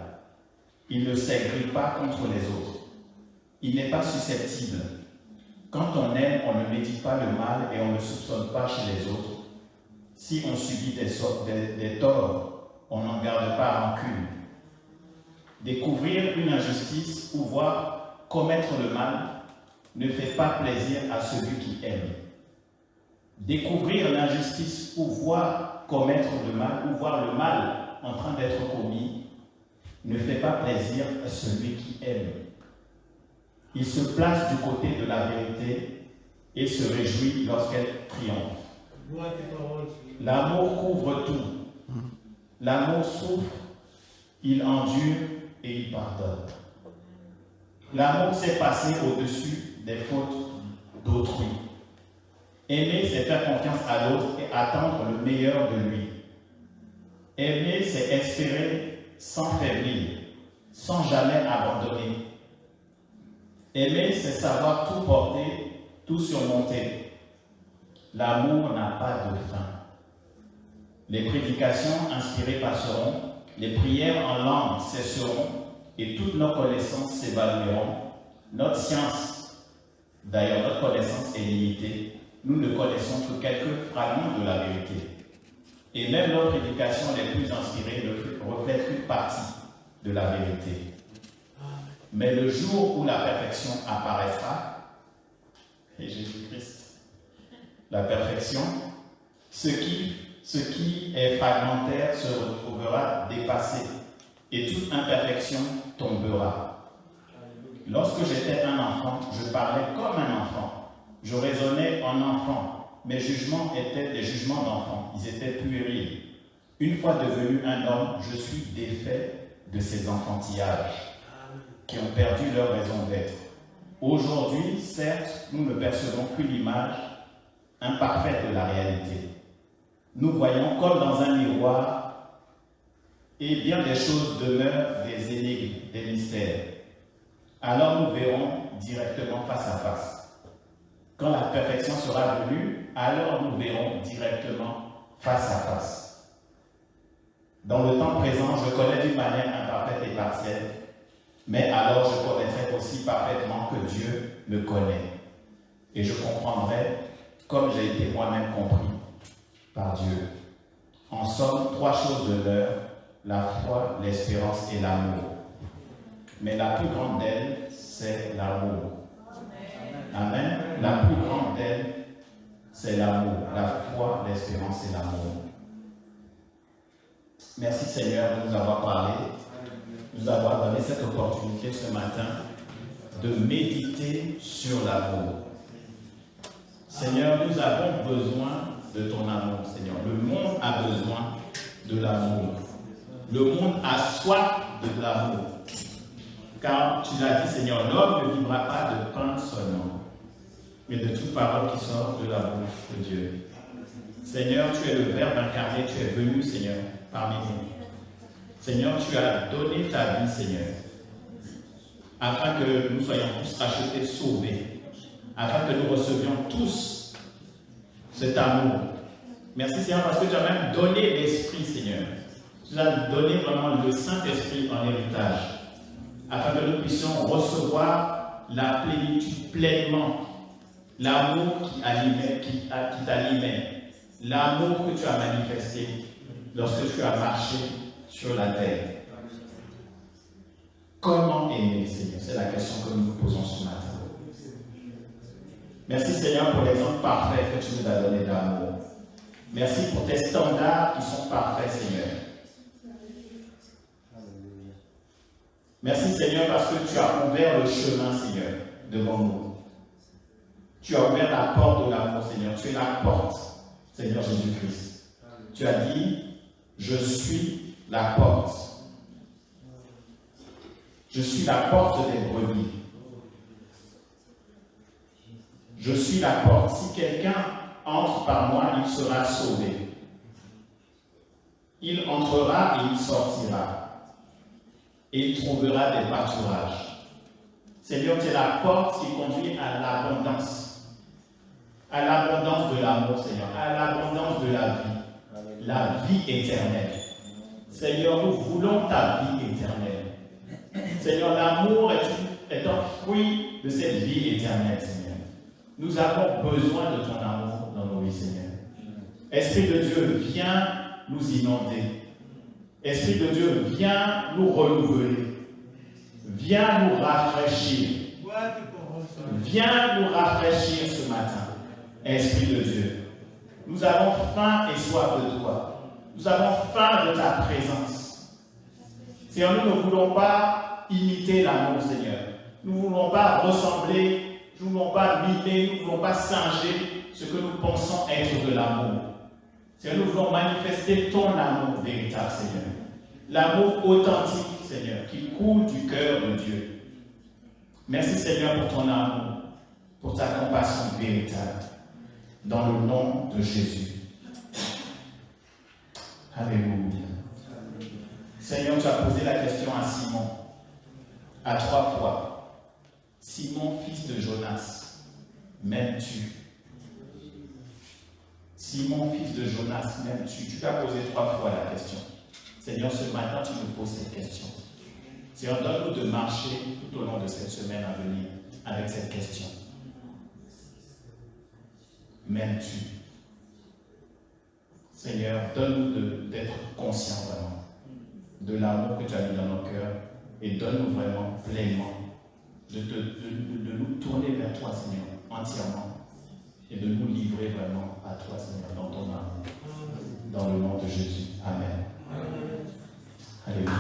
Il ne s'aigrit pas contre les autres. Il n'est pas susceptible. Quand on aime, on ne médite pas le mal et on ne soupçonne pas chez les autres. Si on subit des torts, on n'en garde pas rancune. Découvrir une injustice ou voir commettre le mal ne fait pas plaisir à celui qui aime. Découvrir l'injustice ou voir commettre le mal, ou voir le mal en train d'être commis, ne fait pas plaisir à celui qui aime. Il se place du côté de la vérité et se réjouit lorsqu'elle triomphe. L'amour couvre tout. L'amour souffre, il endure et il pardonne. L'amour sait passer au-dessus des fautes d'autrui. Aimer, c'est faire confiance à l'autre et attendre le meilleur de lui. Aimer, c'est espérer sans faiblir, sans jamais abandonner. Aimer, c'est savoir tout porter, tout surmonter. L'amour n'a pas de fin. Les prédications inspirées passeront, les prières en langue cesseront et toutes nos connaissances s'évalueront. Notre science, d'ailleurs notre connaissance est limitée, nous ne connaissons que quelques fragments de la vérité. Et même nos prédications les plus inspirées ne reflètent qu'une partie de la vérité. Mais le jour où la perfection apparaîtra, et Jésus-Christ, la perfection, ce qui est fragmentaire se retrouvera dépassé et toute imperfection tombera. Lorsque j'étais un enfant, je parlais comme un enfant. Je raisonnais en enfant. Mes jugements étaient des jugements d'enfant. Ils étaient puérils. Une fois devenu un homme, je suis défait de ces enfantillages qui ont perdu leur raison d'être. Aujourd'hui, certes, nous ne percevons plus l'image imparfaite de la réalité. Nous voyons comme dans un miroir et bien des choses demeurent des énigmes, des mystères. Alors nous verrons directement face à face. Quand la perfection sera venue, alors nous verrons directement face à face. Dans le temps présent, je connais d'une manière imparfaite et partielle, mais alors je connaîtrai aussi parfaitement que Dieu me connaît. Et je comprendrai comme j'ai été moi-même compris par Dieu. En somme, 3 choses demeurent, la foi, l'espérance et l'amour. Mais la plus grande d'elles, c'est l'amour. Amen. La plus grande d'elles, c'est l'amour. La foi, l'espérance et l'amour. Merci Seigneur de nous avoir parlé, de nous avoir donné cette opportunité ce matin de méditer sur l'amour. Seigneur, nous avons besoin de ton amour, Seigneur. Le monde a besoin de l'amour. Le monde a soif de l'amour. Car tu l'as dit, Seigneur, l'homme ne vivra pas de pain seulement, mais de toute parole qui sort de la bouche de Dieu. Seigneur, tu es le Verbe incarné, tu es venu, Seigneur, parmi nous. Seigneur, tu as donné ta vie, Seigneur, afin que nous soyons tous rachetés, sauvés, afin que nous recevions tous cet amour. Merci, Seigneur, parce que tu as même donné l'Esprit, Seigneur. Tu as donné vraiment le Saint-Esprit en héritage, afin que nous puissions recevoir la plénitude pleinement, l'amour qui t'animait, l'amour que tu as manifesté lorsque tu as marché sur la terre. Comment aimer, Seigneur? C'est la question que nous nous posons ce matin. Merci, Seigneur, pour l'exemple parfait que tu nous as donné d'amour. Merci pour tes standards qui sont parfaits, Seigneur. Merci, Seigneur, parce que tu as ouvert le chemin, Seigneur, devant nous. Tu as ouvert la porte de l'amour, Seigneur. Tu es la porte, Seigneur Jésus-Christ. Tu as dit, je suis la porte. Je suis la porte des brebis. Je suis la porte. Si quelqu'un entre par moi, il sera sauvé. Il entrera et il sortira. Et il trouvera des pâturages. Seigneur, tu es la porte qui conduit à l'abondance. À l'abondance de l'amour, Seigneur. À l'abondance de la vie. La vie éternelle. Seigneur, nous voulons ta vie éternelle. Seigneur, l'amour est un fruit de cette vie éternelle, Seigneur. Nous avons besoin de ton amour dans nos vies, Seigneur. Esprit de Dieu, viens nous inonder. Esprit de Dieu, viens nous renouveler. Viens nous rafraîchir. Viens nous rafraîchir ce matin. Esprit de Dieu, nous avons faim et soif de toi. Nous avons faim de ta présence. Seigneur, nous ne voulons pas imiter l'amour, Seigneur. Nous ne voulons pas ressembler nous ne voulons pas mimer, nous ne voulons pas singer ce que nous pensons être de l'amour. Seigneur, nous voulons manifester ton amour véritable, Seigneur. L'amour authentique, Seigneur, qui coule du cœur de Dieu. Merci, Seigneur, pour ton amour, pour ta compassion véritable. Dans le nom de Jésus. Alléluia. Seigneur, tu as posé la question à Simon, à 3 fois. Simon, fils de Jonas, m'aimes-tu? Simon, fils de Jonas, m'aimes-tu? Tu t'as posé 3 fois la question. Seigneur, ce matin, tu nous poses cette question. Seigneur, donne-nous de marcher tout au long de cette semaine à venir avec cette question. M'aimes-tu? Seigneur, donne-nous d'être conscients vraiment de l'amour que tu as mis dans nos cœurs et donne-nous vraiment pleinement de nous tourner vers toi, Seigneur, entièrement et de nous livrer vraiment à toi, Seigneur, dans ton amour. Dans le nom de Jésus. Amen. Alléluia.